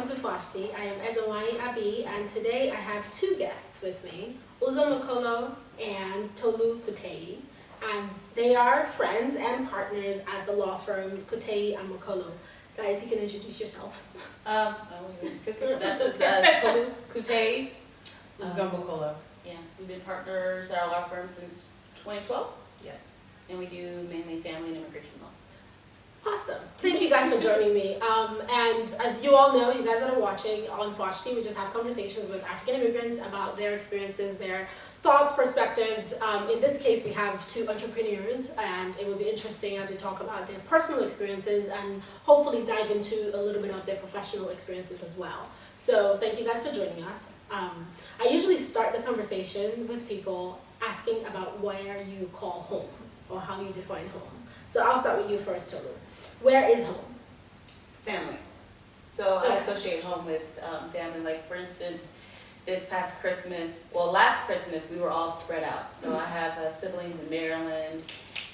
to Foshty. I am Ezewani Abi, and today I have two guests with me, Uzo Mokolo and Tolu Kuteyi. And they are friends and partners at the law firm Kuteyi and Mokolo. Guys, you can introduce yourself. That was Tolu Kuteyi. Uzo Mokolo. Yeah, we've been partners at our law firm since 2012. Yes. And we do mainly family and immigration law. Awesome. Thank you guys for joining me. And as you all know, you guys that are watching on Foshty, we just have conversations with African immigrants about their experiences, their thoughts, perspectives. In this case, we have two entrepreneurs, and it will be interesting as we talk about their personal experiences and hopefully dive into a little bit of their professional experiences as well. So thank you guys for joining us. I usually start the conversation with people asking about where you call home or how you define home. So I'll start with you first, Tolu. Where is home? Family. So I associate home with family. Like, for instance, this past Christmas, well, last Christmas, we were all spread out. So I have siblings in Maryland,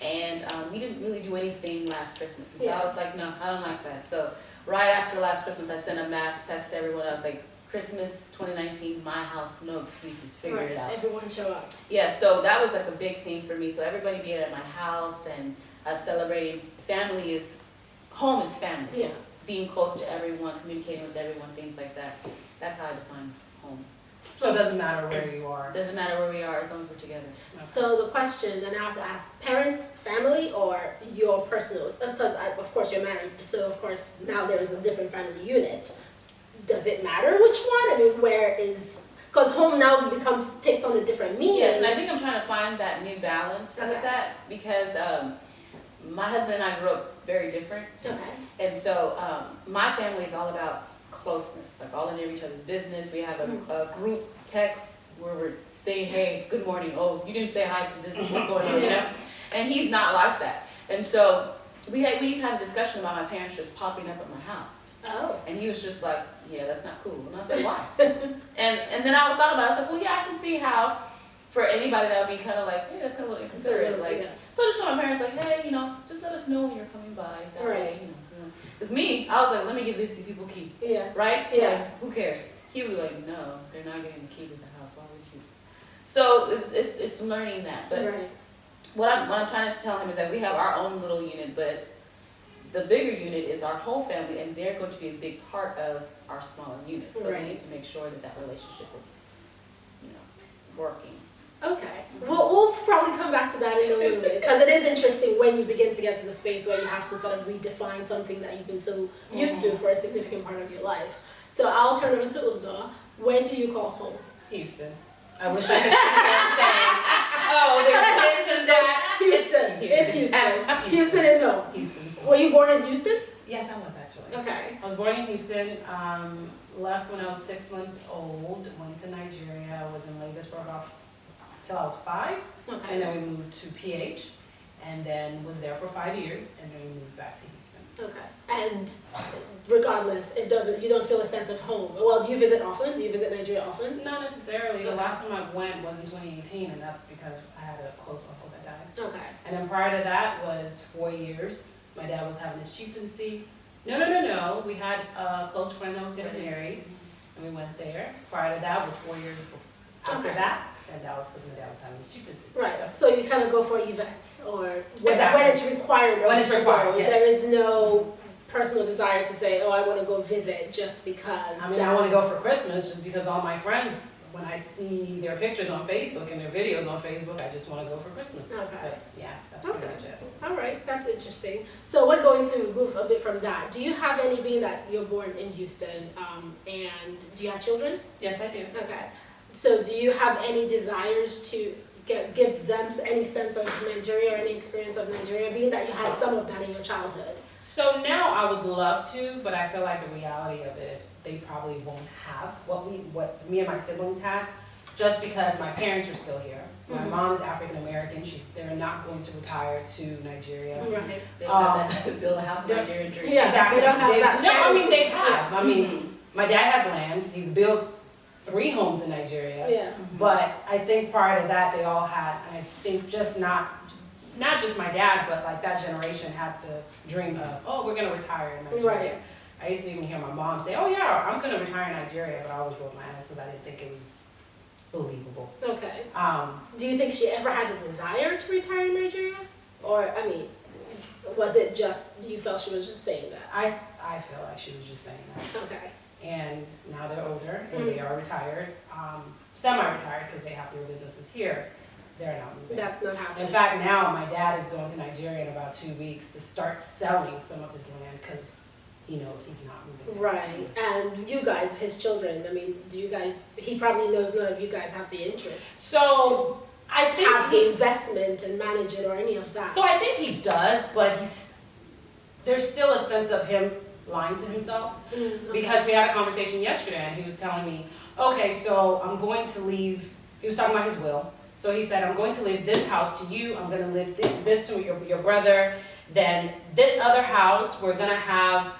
and we didn't really do anything last Christmas. And so I was like, no, I don't like that. So right after last Christmas, I sent a mass text to everyone. I was like, Christmas 2019, my house, no excuses, figure it out. Everyone show up. Yeah, so that was like a big thing for me. So everybody being at my house and celebrating. Family is, home is family. Yeah. Being close to everyone, communicating with everyone, things like that. That's how I define home. So it doesn't matter where you are. Doesn't matter where we are as long as we're together. Okay. So the question, and I have to ask, parents, family, or your personals? Because of course you're married, so of course now there is a different family unit. Does it matter which one? I mean, where is, because home now takes on a different meaning. Yes, and I think I'm trying to find that new balance with Okay. that, because my husband and I grew up very different. Okay. And so my family is all about closeness, like all in each other's business. We have a group text where we're saying, hey, good morning. Oh, you didn't say hi to this, what's going on, you know? And he's not like that. And so we've had a discussion about my parents just popping up at my house. Oh. And he was just like, yeah, that's not cool. And I was like, why? and then I thought about it. I was like, well, yeah, I can see how for anybody that would be kind of like, hey, that's kind of a little inconsiderate. Like, yeah. so I just told my parents, like, hey, you know, just let us know when you're coming by. That Right. way, you know. Because me, I was like, let me give these people key. Yeah. Right? Yeah. Like, who cares? He was like, no, they're not getting the key to the house. Why would you? So it's learning that. But Right. what I'm trying to tell him is that we have our own little unit, but the bigger unit is our whole family, and they're going to be a big part of our smaller unit. So Right. we need to make sure that that relationship is, you know, working. Okay. Well, we'll probably come back to that in a little bit, because it is interesting when you begin to get to the space where you have to sort of redefine something that you've been so used to for a significant part of your life. So I'll turn over to Uzo. When do you call home? Houston. I wish I could say, oh, there's this and that. Houston. It's Houston. Houston is home. Houston's home. Were you born in Houston? Yes, I was actually. Okay. I was born in Houston, left when I was 6 months old, went to Nigeria, was in Lagos for about till I was 5, and Okay. then we moved to PH, and then was there for 5 years, and then we moved back to Houston. Okay. And regardless, you don't feel a sense of home. Well, do you visit often? Do you visit Nigeria often? Not necessarily. The Okay. last time I went was in 2018, and that's because I had a close uncle that died. Okay. And then prior to that was 4 years. My dad was having his chieftaincy. No. We had a close friend that was getting married, and we went there. Prior to that was 4 years after Okay. that, and that was because my dad was having his chieftaincy. Right. So, So you kind of go for events, or Exactly. when it's required. When it's to required, go. yes. There is no personal desire to say, oh, I want to go visit just because. I mean, I want to go for Christmas just because all my friends, when I see their pictures on Facebook and their videos on Facebook, I just want to go for Christmas. Okay. But yeah, that's pretty Okay. much it. All right, that's interesting. So we're going to move a bit from that. Do you have any, being that you're born in Houston, and do you have children? Yes, I do. Okay. So do you have any desires to give them any sense of Nigeria or any experience of Nigeria, being that you had some of that in your childhood? So now I would love to, but I feel like the reality of it is they probably won't have what me and my siblings had, just because my parents are still here. My Mhm. mom is African American. They're not going to retire to Nigeria. Right. They don't have that build a house in Nigerian dream. Yeah. Exactly. They don't have that No, I mean fantasy. they have. I mean, Mhm. my dad has land. He's built 3 homes in Nigeria. Yeah. But I think prior to that, they all had. I think just not just my dad, but like that generation had the dream of, oh, we're gonna retire in Nigeria. Right. I used to even hear my mom say, oh yeah, I'm gonna retire in Nigeria, but I always rolled my eyes because I didn't think it was believable. Okay. Um, Do you think she ever had the desire to retire in Nigeria? Or, I mean, was it just, you felt she was just saying that? I feel like she was just saying that. Okay. And now they're older and they are retired, semi-retired because they have their businesses here. They're not moving. That's not happening. In fact, now my dad is going to Nigeria in about 2 weeks to start selling some of his land because he knows he's not moving. Right. And you guys, his children, I mean, do you guys, he probably knows none of you guys have the interest So I to think have the investment and manage it or any of that. So I think he does, but there's still a sense of him lying to himself. Okay. Because we had a conversation yesterday and he was telling me, okay, so I'm going to leave, he was talking about his will. So he said, I'm going to leave this house to you, I'm going to leave this to your brother, then this other house we're going to have,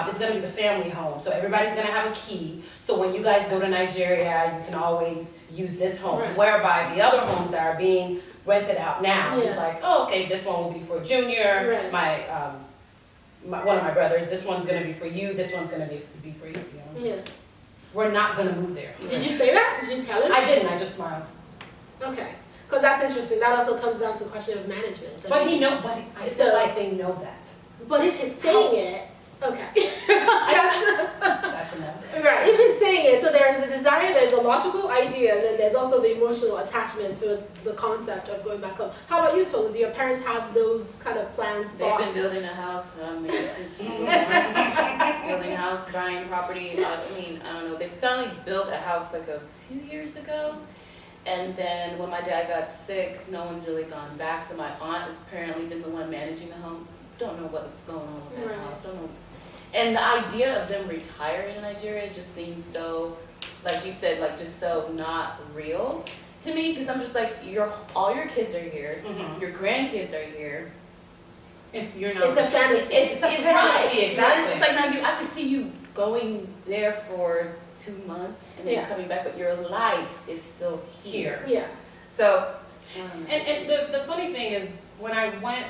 it's going to be the family home. So everybody's going to have a key. So when you guys go to Nigeria, you can always use this home. Right. Whereby the other homes that are being rented out now, Yeah. he's like, oh, okay, this one will be for Junior, Right. one of my brothers, this one's going to be for you, this one's going to be for you. Yeah. We're not going to move there. Did you say that? Did you tell him? I didn't, I just smiled. Okay. Because that's interesting. That also comes down to the question of management. But I So- feel like they know that. But if he's saying it, okay. That's enough. Right, if he's saying it, so there is a desire, there's a logical idea, and then there's also the emotional attachment to the concept of going back home. How about you, Tolu? Do your parents have those kind of plans, They've been thoughts? building a house, since building a house, buying property. I don't know. They finally built a house like a few years ago. And then when my dad got sick, no one's really gone back. So my aunt has apparently been the one managing the home. Don't know what's going on with that Right. house. Don't know. And the idea of them retiring in Nigeria just seems so, like you said, like just so not real to me. Because I'm just like, all your kids are here. Mhm. Your grandkids are here. If you're not. It's a fantasy. It's a Right. fantasy, And exactly. it's just like now I could see you going there for 2 months and then Yeah. coming back, but your life is still here. Here. Yeah. So, And the funny thing is, when I went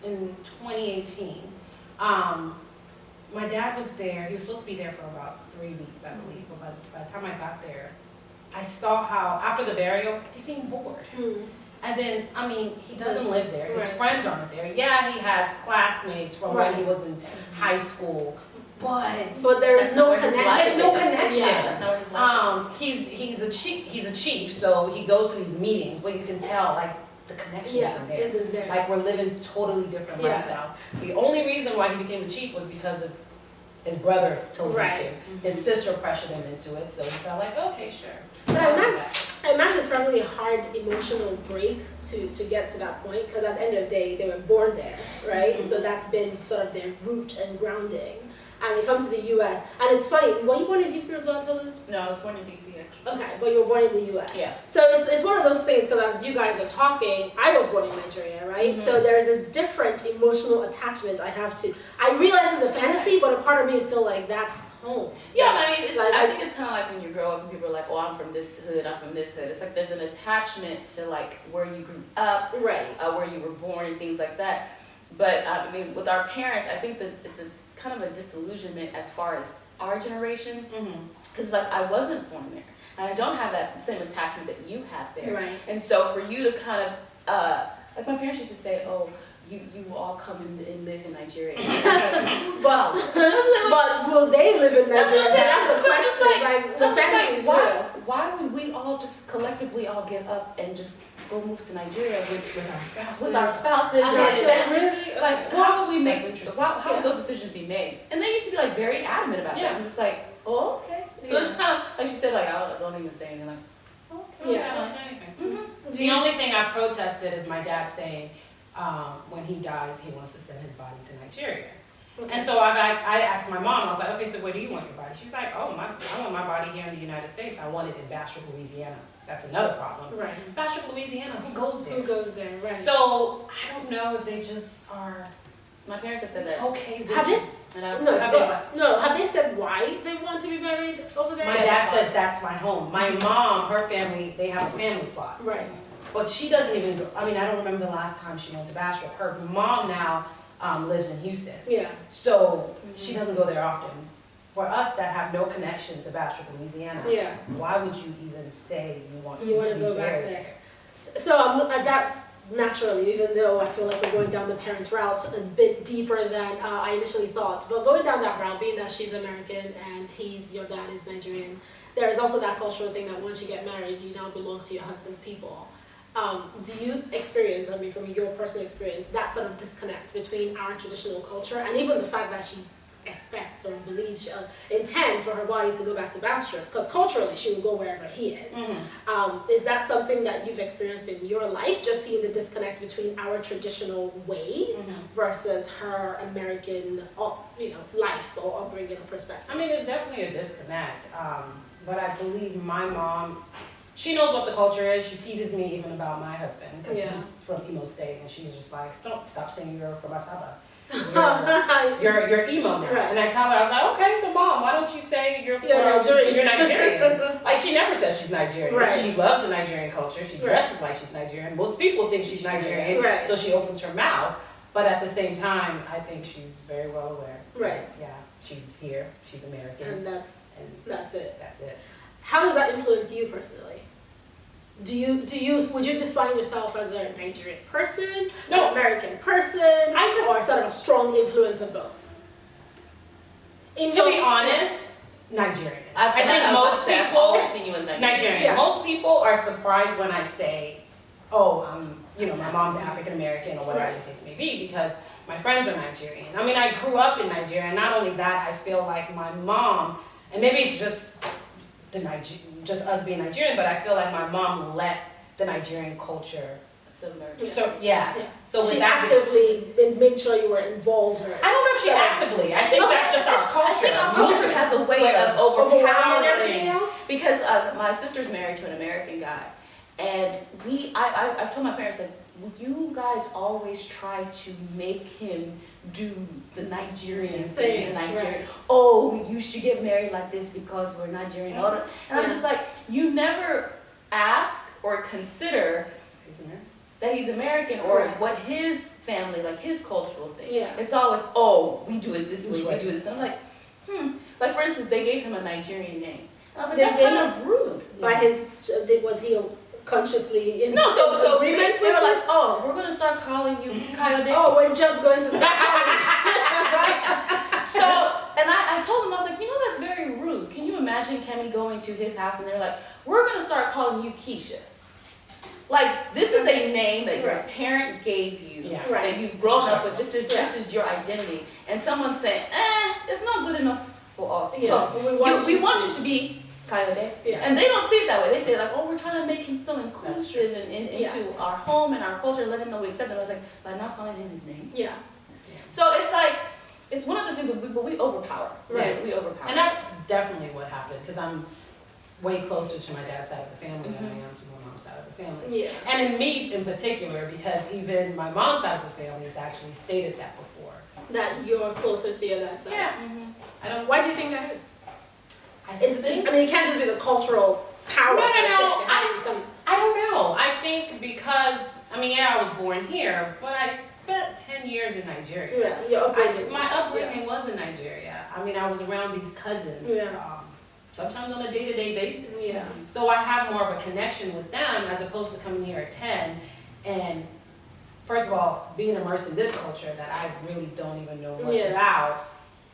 in 2018, my dad was there. He was supposed to be there for about 3 weeks, I believe. But by the time I got there, I saw how, after the burial, he seemed bored. Mm. As in, I mean, he doesn't live there. His Right. friends aren't there. Yeah, he has classmates from when he was in high school, but there's that's no not where his connection. life There's no is. connection. Yeah, that's not where his life he's a chief, so he goes to these meetings, but you can tell like the connection Yeah, isn't there. isn't there. Like we're living totally different Yeah. lifestyles. The only reason why he became the chief was because of his brother told Right. him to. His sister pressured him into it, so he felt like, okay, sure. But I'll do I that. imagine it's probably a hard emotional break to get to that point, because at the end of the day, they were born there, right? And so that's been sort of their root and grounding. And they come to the U.S. And it's funny, were you born in Houston as well, Tolu? No, I was born in DC actually. Okay, but you were born in the U.S. Yeah. So it's one of those things, because as you guys are talking, I was born in Nigeria, right? So there's a different emotional attachment I have to. I realize it's a fantasy, but a part of me is still like, that's home. Yeah, That's- but I mean, like, I think it's kind of like when you grow up and people are like, oh, I'm from this hood, I'm from this hood. It's like there's an attachment to like where you grew up, right. where you were born and things like that. But I mean, with our parents, I think that it's a kind of a disillusionment as far as our generation. Because like I wasn't born there. And I don't have that same attachment that you have there. Right. And so for you to kind of, like my parents used to say, oh, you all come and live in Nigeria. Well, But will they live in That's Nigeria? what I'm saying. That's the But it's question. Like, the I'm just fantasy is like, real. why would we all just collectively all get up and just go move to Nigeria With our spouses. with our spouses And and our our children. Really? Like, how would we make, That's interesting. how would those decisions be made? And they used to be like very adamant about Yeah. that. I'm just like, oh, okay. So it's just kind of, like she said, like, I don't even say anything, like, okay. Yeah. I don't say anything. Mm-hmm. Do The you- only thing I protested is my dad saying, when he dies, he wants to send his body to Nigeria. Okay. And so I asked my mom, I was like, okay, so where do you want your body? She's like, oh, I want my body here in the United States. I want it in Bastrop, Louisiana. That's another problem. Right. Bastrop, Louisiana, who goes there? Who goes there? Right. So I don't know if they just are My parents have said that. okay with Have it. this? And I, No, Have no. Have they said why they want to be buried over there? My dad says that's my home. My mom, her family, they have a family plot. Right. But she doesn't even go, I mean, I don't remember the last time she went to Bastrop. Her mom now lives in Houston. Yeah. So she doesn't go there often. for us that have no connection to Bastrop, Louisiana, Yeah. why would you even say you want You want to be go back married there. So that naturally, even though I feel like we're going down the parent route a bit deeper than I initially thought, but going down that route, being that she's American and your dad is Nigerian, there is also that cultural thing that once you get married, you now belong to your husband's people. Do you experience, I mean, from your personal experience, that sort of disconnect between our traditional culture and even the fact that she expects or believes, intends for her body to go back to Bastrop, because culturally she will go wherever he is. Is that something that you've experienced in your life, just seeing the disconnect between our traditional ways versus her American, life or upbringing or perspective? I mean, there's definitely a disconnect, but I believe my mom, she knows what the culture is. She teases me even about my husband, because he's from Imo State, and she's just like, stop saying you're from Asaba. You're emo now. Right. And I tell her, I was like, okay, so mom, why don't you say you're Nigerian. You're Nigerian. Like, she never says she's Nigerian. Right. She loves the Nigerian culture. She dresses like she's Nigerian. Most people think she's Nigerian, Right. so she opens her mouth. But at the same time, I think she's very well aware. Right. Yeah, she's here. She's American. And that's it. That's it. How does that influence you personally? Would you define yourself as a Nigerian person, No. an American person, or sort of a strong influence of both? To be honest, Nigerian. I think most people, always seen you as Nigerian. Yeah. Most people are surprised when I say, oh, my mom's African American or whatever the case may be, because my friends are Nigerian. I mean, I grew up in Nigeria, and not only that, I feel like my mom, and maybe it's just us being Nigerian, but I feel like my mom let the Nigerian culture submerged. So yeah. So with she that, actively made sure you were involved. Or I don't know if she actively. I think that's just our culture. I think our culture has a way of overpowering everything else. Because my sister's married to an American guy, and I've told my parents, like, you guys always try to make him do the Nigerian thing in Nigeria. Right. Oh, you should get married like this because we're Nigerian. And I'm just like, you never ask or consider that he's American or what his family, like his cultural thing. Yeah. It's always, oh, we do it this way, we do this. And I'm like, Like, for instance, they gave him a Nigerian name. And I was like, that's kind of rude. By was he consciously in so agreement they with were like, this? oh, we're gonna start calling you Coyote. Oh, we're just going to start. So, and I told him, I was like, that's very rude. Can you imagine Kemi going to his house and they're like, we're gonna start calling you Keisha. Like, this is a name that your parent gave you, that you've grown up with. This is your identity. And someone's saying, it's not good enough for us. Yeah. So we want you to be Coyote. Yeah. And they don't see it that way. They say like, oh, we're trying to make him feel inclusive and into our home and our culture, let him know we accept him. I was like, by not calling him his name. Yeah. So it's like, it's one of the things that we overpower. Right. We overpower. And that's definitely what happened, because I'm way closer to my dad's side of the family than I am to my mom's side of the family. Yeah. And in me in particular, because even my mom's side of the family has actually stated that before. That you're closer to your dad's side. Yeah. Why do you think that is? I It can't just be the cultural power. No. I I don't know. I think because, I was born here, but I spent 10 years in Nigeria. Yeah, your upbringing. My upbringing was in Nigeria. I was around these cousins, sometimes on a day-to-day basis. Yeah. So I have more of a connection with them as opposed to coming here at 10. And first of all, being immersed in this culture that I really don't even know much about,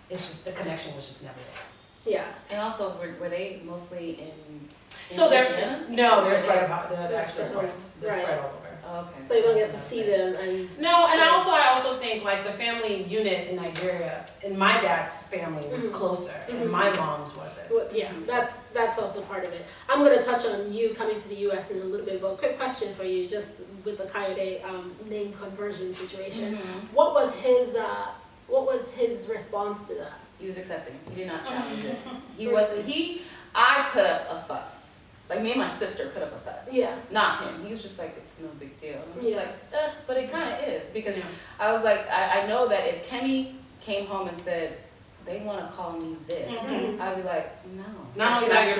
it's just, the connection was just never there. Yeah. And also, were they mostly in So Louisiana? they're spread about, they're actually spread all over. Oh, okay. So you don't get to see them and... No, and I also think like the family unit in Nigeria, in my dad's family was closer, and my mom's wasn't. Well, yeah, that's also part of it. I'm going to touch on you coming to the U.S. in a little bit, but a quick question for you, just with the Coyote name conversion situation. What was his response to that? He was accepting. He did not challenge it. I put up a fuss. Like, me and my sister put up a fuss. Yeah. Not him. He was just like, it's no big deal. And I was like, but it kind of is. Because I was like, I know that if Kemi came home and said, they want to call me this, I'd be like, no. Not only that,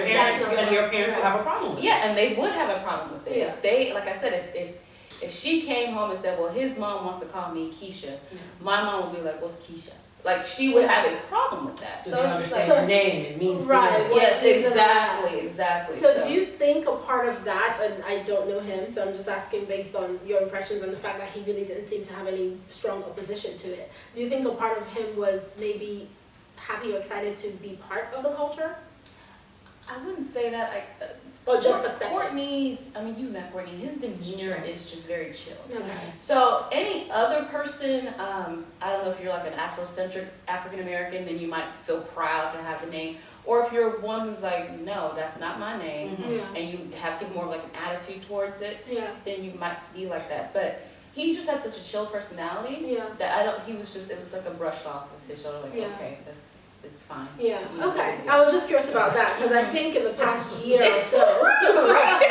your parents will have a problem with it. Yeah, and they would have a problem with it. Yeah. If they, like I said, if she came home and said, well, his mom wants to call me Keisha, my mom would be like, what's Keisha? like she would have a problem with that. Do So they it's just understand like, your name? It means Right. this. yes, Things of exactly, that. exactly. So do you think a part of that, and I don't know him, so I'm just asking based on your impressions and the fact that he really didn't seem to have any strong opposition to it, do you think a part of him was maybe happy or excited to be part of the culture? I wouldn't say that. Or just accept it? Courtney's, I mean, you met Courtney. His demeanor Sure. is just very chill. Okay. So any other person, I don't know if you're like an Afrocentric African American, then you might feel proud to have the name. Or if you're one who's like, no, that's not my name, Mhm. Yeah. and you have more of like an attitude towards it, Yeah. then you might be like that. But he just has such a chill personality Yeah. that it was like a brush off of his shoulder, like, Yeah. okay, it's fine. Yeah. You know, Okay. yeah. I was just curious about that because I think in the past year or so. It's so right.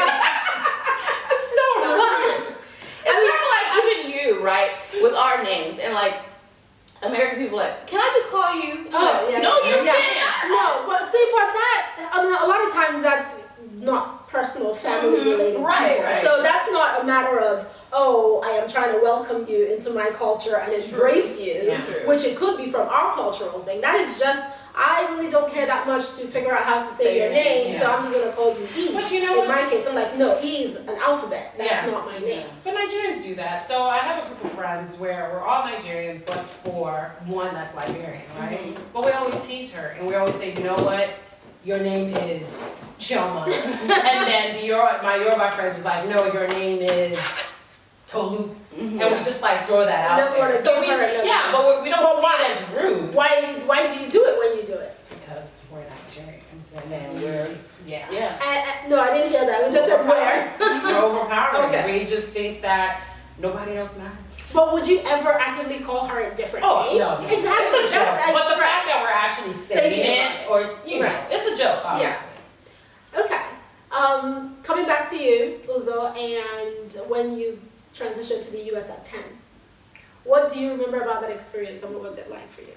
It's sort of like even you, right, with our names and like American people like, can I just call you? Oh, yeah. No, you yeah. can't. No, but see, but that, I mean, a lot of times that's not personal, family related. Right, people. right. So that's not a matter of, oh, I am trying to welcome you into my culture and embrace you, Yeah. True. which it could be from our cultural thing. That is just, I really don't care that much to figure out how to say your name, so yeah. I'm just going to call you E. But you know In what? my case, I'm like, no, E is an alphabet. That's Yeah. not my name. But Nigerians do that. So I have a group of friends where we're all Nigerian, but for one that's Liberian, right? Mhm. But we always tease her, and we always say, you know what? Your name is Chioma. And then my Yoruba friends was like, no, your name is Tolu. Mhm. And we just like throw that He out doesn't there. wanna So give her another yeah, name. but we don't But see why? it as rude. Why do you do it when you do it? Because we're Nigerians. And we're, yeah. yeah. No, I didn't hear that. We just said where. We're overpowering. Okay. We just think that nobody else matters. But would you ever actively call her a different name? No. Exactly. It's a joke. That's, But the fact that we're actually saying Thinking it, or, you know, Right. it's a joke, obviously. okay. Coming back to you, Uzo, and when you transitioned to the U.S. at 10, what do you remember about that experience and what was it like for you?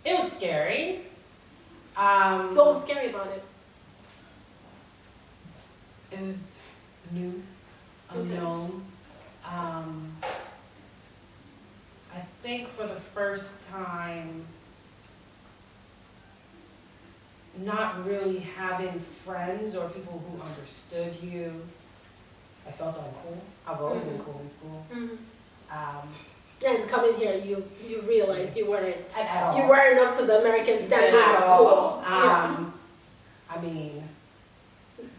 It was scary. What was scary about it? It was new, Okay. unknown. I think for the first time, not really having friends or people who understood you. I felt uncool. I've always been cool in school. And coming here, you realized you weren't At all. you weren't up to the American standard At of all. cool. Yeah. I mean,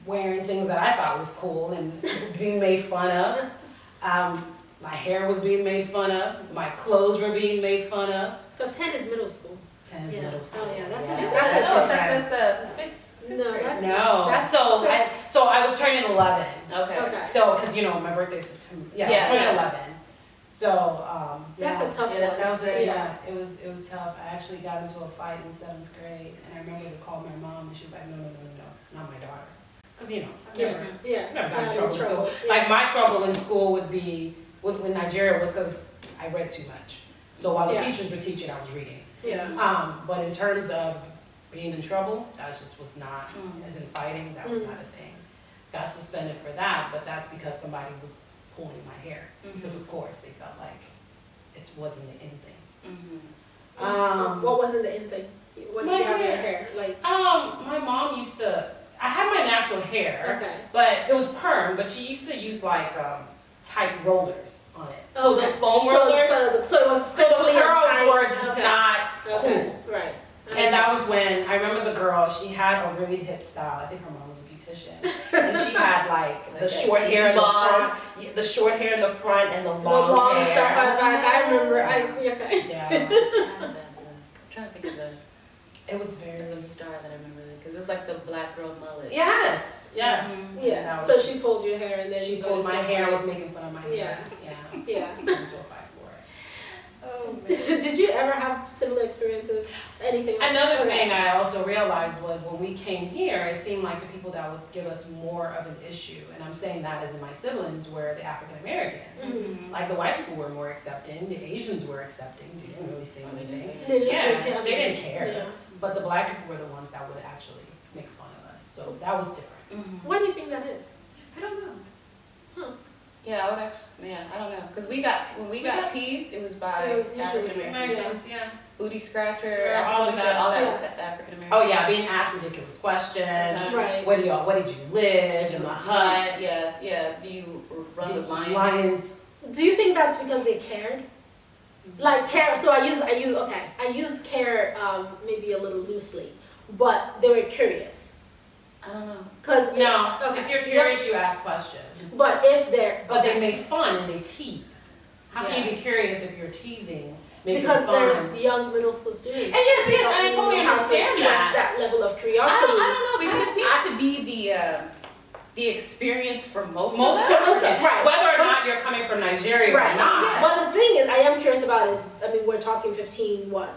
wearing things that I thought was cool and being made fun of. My hair was being made fun of. My clothes were being made fun of. Because 10 is middle school. 10 is Yeah. middle school. Oh, yeah, that's yeah. a- No, that's that's a fifth No, grade. that's No, that's so sixth. I was turning 11. Okay. Okay. So, because you know my birthday's September. Yeah, I was Yeah, turning yeah. 11. So, That's a tough Yeah, one. that was it. yeah. It was tough. I actually got into a fight in 7th grade, and I remember to call my mom, and she was like, no, not my daughter, because you know I've never, Yeah. never got in Yeah, trouble. So, trouble. like my trouble in school would be with Nigeria was because I read too much. So while the Yeah. teachers were teaching, I was reading. Yeah. But in terms of being in trouble, that just was not, Mm. as in fighting, that was Mm. not a thing. Got suspended for that, but that's because somebody was pulling my hair. Because of course, they felt like it wasn't the in thing. What wasn't the in thing? What did my you have in your hair. hair? Like, My mom used to, I had my natural hair, okay. but it was perm, but she used to use like tight rollers on it. So Okay. those foam rollers, So it was so the prickly and curls tight. were just Okay. not Okay. cool. Right. And that was when, I remember the girl, she had a really hip style, I think her mom was a beautician. And she had like the Like short that hair in the T-boss. front, the short hair in the front and the the long long hair. stuff at back. I remember. Okay. Yeah, I'm trying to think of it was very, the star that I remember because it was like the black girl mullet. yes. Mhm. Yeah. That So was- she pulled your hair and then She you pulled got my into a hair, fight. was making fun of my hair, yeah. Yeah. Got into a fight for it. Oh man. Did you ever have similar experiences? Anything? Like Another okay. thing I also realized was when we came here, it seemed like the people that would give us more of an issue, and I'm saying that as in my siblings, were the African Americans. Mhm. Like the white people were more accepting, the Asians were accepting, they didn't really say Oh, they anything. didn't They just Yeah, didn't care. they didn't care. Yeah. But the black people were the ones that would actually make fun of us, so that was different. Mhm. Why do you think that is? I don't know. Yeah, I would actually, I don't know. Because when we got teased, it was by It was African usually- Americans. Americans, yeah. Booty scratcher, Yeah, all of that. all that Yeah. was African American. Oh yeah, being asked ridiculous questions. Right. Where did you live? In my hut. Yeah. Do you run with lions? Lions. Do you think that's because they cared? Like care, so I used care maybe a little loosely, but they were curious. I don't know. Cause No, okay, if you're curious, you ask questions. but if they're But they make fun and they tease. How can you be curious if you're teasing? Making because fun? they're young middle school students. And yes, They and I don't totally know how to understand express that. level of I curiosity. don't know because it seems to be the experience for most of Most us. person, right. whether or But- not you're coming from Nigeria Right. or not. Yes. But the thing is, I am curious about is, I mean, we're talking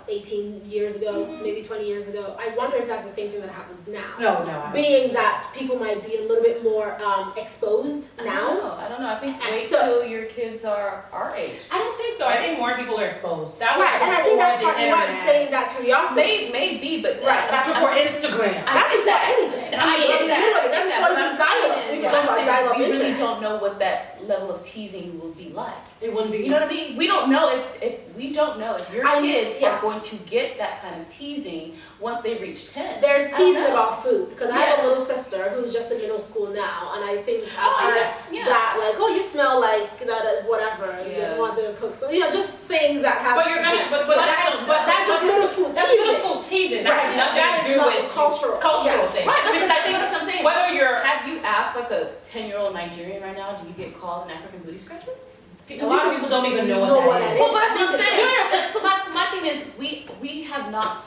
18 years ago, maybe 20 years ago. I wonder if that's the same thing that happens now. No, I don't. Being that people might be a little bit more exposed now. I don't know. I think And wait so- till your kids are our age. I don't think so. I think more people are exposed. That was Right, and I think that's before partly the why I'm internet. saying that curiosity. Maybe, but Right. That's before Instagram. I That's think before that- anything. I mean, Literally, that's that, before what even I'm dial-up. saying We is, were what talking I'm about saying is dial-up we really internet. don't know what that level of teasing will be like. It wouldn't be. You know what I mean? We don't know if we don't know if your I- kids yeah. are going to get that kind of teasing once they reach 10. There's I don't teasing know. about food because I have a Yeah. little sister who's just in middle school now, and I think I've Oh, heard yeah. that like, oh, you smell like that, whatever. Yeah. Your mother cooks, so just things that have. But you're to gonna. do. But that's just middle school That's teasing. middle school teasing. That Right. has nothing That to is do not with cultural. cultural Yeah. things. Right, Because I think that's what I'm saying. whether you're Have you asked like a 10-year-old Nigerian right now, do you get called an African booty scratcher? a lot of people don't even know know what what that that is. is. Well, that's what I'm saying. Yeah. So my thing is, we have not.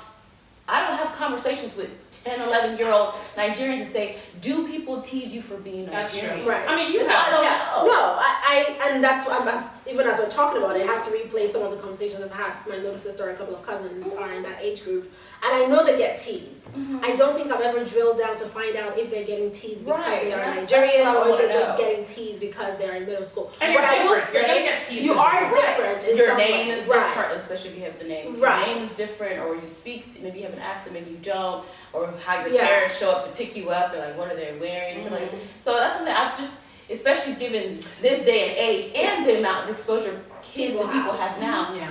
I don't have conversations with 10, 11-year-old Nigerians and say, do people tease you for being That's Nigerian? true. Right. I mean, you So I have. don't Yeah, know. no, and that's what even as we're talking about it, I have to replay some of the conversations I've had. My little sister and a couple of cousins are in that age group, and I know they get teased. I don't think I've ever drilled down to find out if they're getting teased because Right, they are that's Nigerian what I or wanna they're just know. getting teased because they're in middle school. And But you're I will different. You're gonna say get teased you as are well. different in Your some name ways. is Right. different, especially if you have the name. If Right. Your name is different, or you speak, maybe you have an accent, maybe you don't, or how your Yeah. parents show up to pick you up, or like what are they wearing, and stuff like that. So that's something I've just, especially given this day and age and the amount of exposure kids and people have now, Yeah.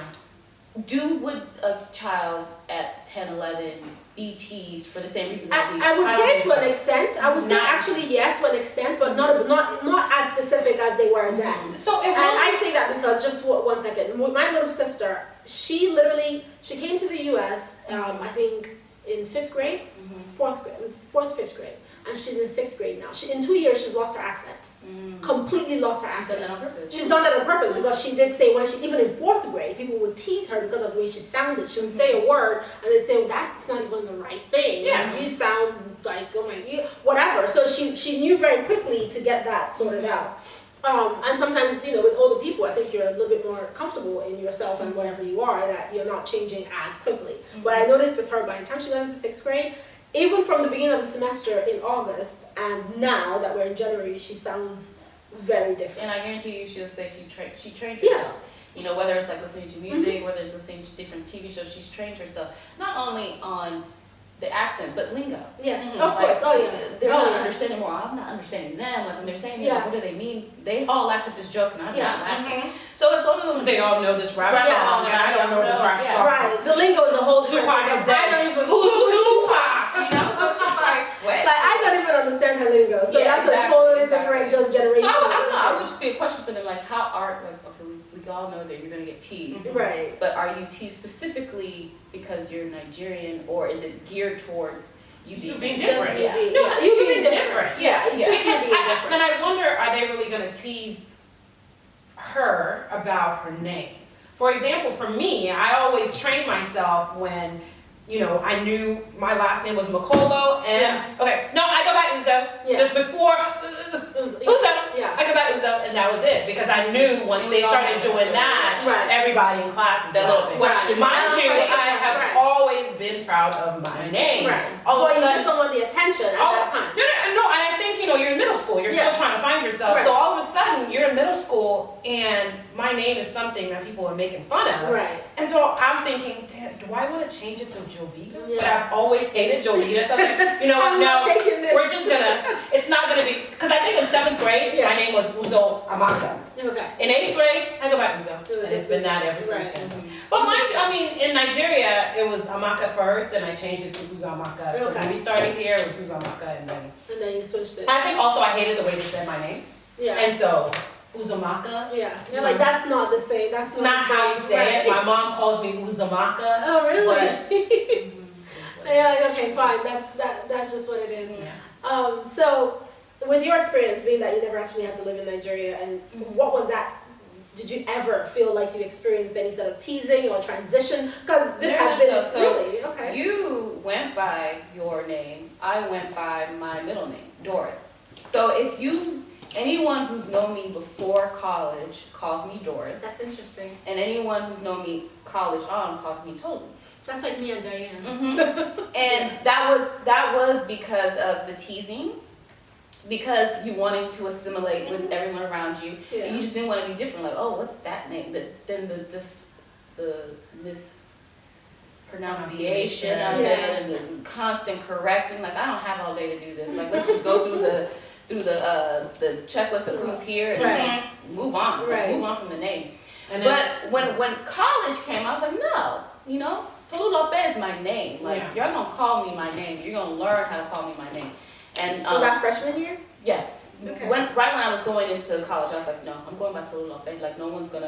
would a child at 10, 11 be teased for the same reasons that we? I would I don't say think to so. an extent. I would say Not- actually yeah, to an extent, but not as specific as they were then. So it And will. I say that because just one second, my little sister, she came to the U.S. I think in 5th grade, fourth, 5th grade, and she's in 6th grade now. In 2 years, she's lost her accent, completely lost her She's done accent. that on purpose. She's done that on purpose because she did say even in 4th grade, people would tease her because of the way she sounded. She would say a word and they'd say, well, that's not even the right thing. Yeah. And you sound like, oh my, whatever. So she knew very quickly to get that sorted out. And sometimes, with older people, I think you're a little bit more comfortable in yourself and whatever you are, that you're not changing as quickly. But I noticed with her, by the time she got into 6th grade, even from the beginning of the semester in August, and now that we're in January, she sounds very different. And I guarantee you, she'll say she trained Yeah. herself. Whether it's like listening to music, whether it's listening to different TV shows, she's trained herself. Not only on the accent, but lingo. Yeah, Mhm. of course. Oh yeah. They're Oh, not yeah. understanding more. I'm not understanding them. Like when they're saying, Yeah. what do they mean? They all laugh at this joke, and I'm Yeah. not laughing. So it's one of those. They all know this rap Right. song, Yeah. and I don't know this rap Yeah. song. Right. The lingo is a whole different Tupac thing. is dead. I don't even. Who's Tupac? So it's just like what? Like I don't even understand her lingo, so Yeah, that's exactly, a totally exactly. different, just So generation. I don't know. It would just be a question for them, like how are okay, we all know that you're gonna get teased. Right. But are you teased specifically because you're Nigerian, or is it geared towards you You being being Just different. you being, No, yeah, you you being being different. different. Yeah, it's Yeah. just you Because being different. and I wonder, are they really going to tease her about her name? For example, for me, I always trained myself when, I knew my last name was Mokolo, and, okay, no, I go by Uzo, Yeah. just before, It was, Uzo, yeah. I go by Uzo, and that was it, because I knew once And they we all started had doing the that, Right. everybody in class is That little laughing. question. Mind you, Right. I have Right. always been proud of my name. Right. All Well, of a you sudden, just don't want the attention at that time. no, and I think, you're in middle school, you're Yeah. still trying to find yourself. Right. So all of a sudden, you're in middle school, and my name is something that people are making fun of. Right. And so I'm thinking, "Damn, do I want to change it to Jovita? Yeah. But I've always hated Jovita. So I was like, you know what, I'm not no, taking this. we're just gonna, it's not gonna be, because I think in 7th grade, Yeah. my name was Uzo Amaka. Okay. In 8th grade, I go by Uzo. It was And it's just been Uzo. that ever since Right. then. But in Nigeria, it was Amaka first, and I changed it to Uzo Amaka. So Okay. when we started here, it was Uzo Amaka, and then And then you switched it. I think also I hated the way they said my name, Yeah. and so Uzamaka. Yeah. You're like, that's not the same. That's It's not how you say it. Right. My mom calls me Uzamaka. Oh, really? But Yeah, like, okay, fine. That's just what it is. yeah. So, with your experience, being that you never actually had to live in Nigeria, and what was that? Did you ever feel like you experienced any sort of teasing or transition? Because this has been really okay. You went by your name. I went by my middle name, Doris. So if anyone who's known me before college calls me Doris, That's interesting. and anyone who's known me college on calls me Tolu. That's like me and Diane. And that was because of the teasing, because you wanted to assimilate with everyone around you. Yeah. And you just didn't want to be different. Like, oh, what's that name? Then the mispronunciation of it, and the constant correcting. Like, I don't have all day to do this. Like, let's just go through the checklist of who's here and Right. just move on. Like, Right. move on from the name. And then, But when college came, I was like, no, Tolu Lopez is my name. Like, Yeah. you're gonna call me my name. You're gonna learn how to call me my name. And Was that freshman year? yeah. Okay. Right when I was going into college, I was like, no, I'm going by Tolu Lopez. Like, no one's gonna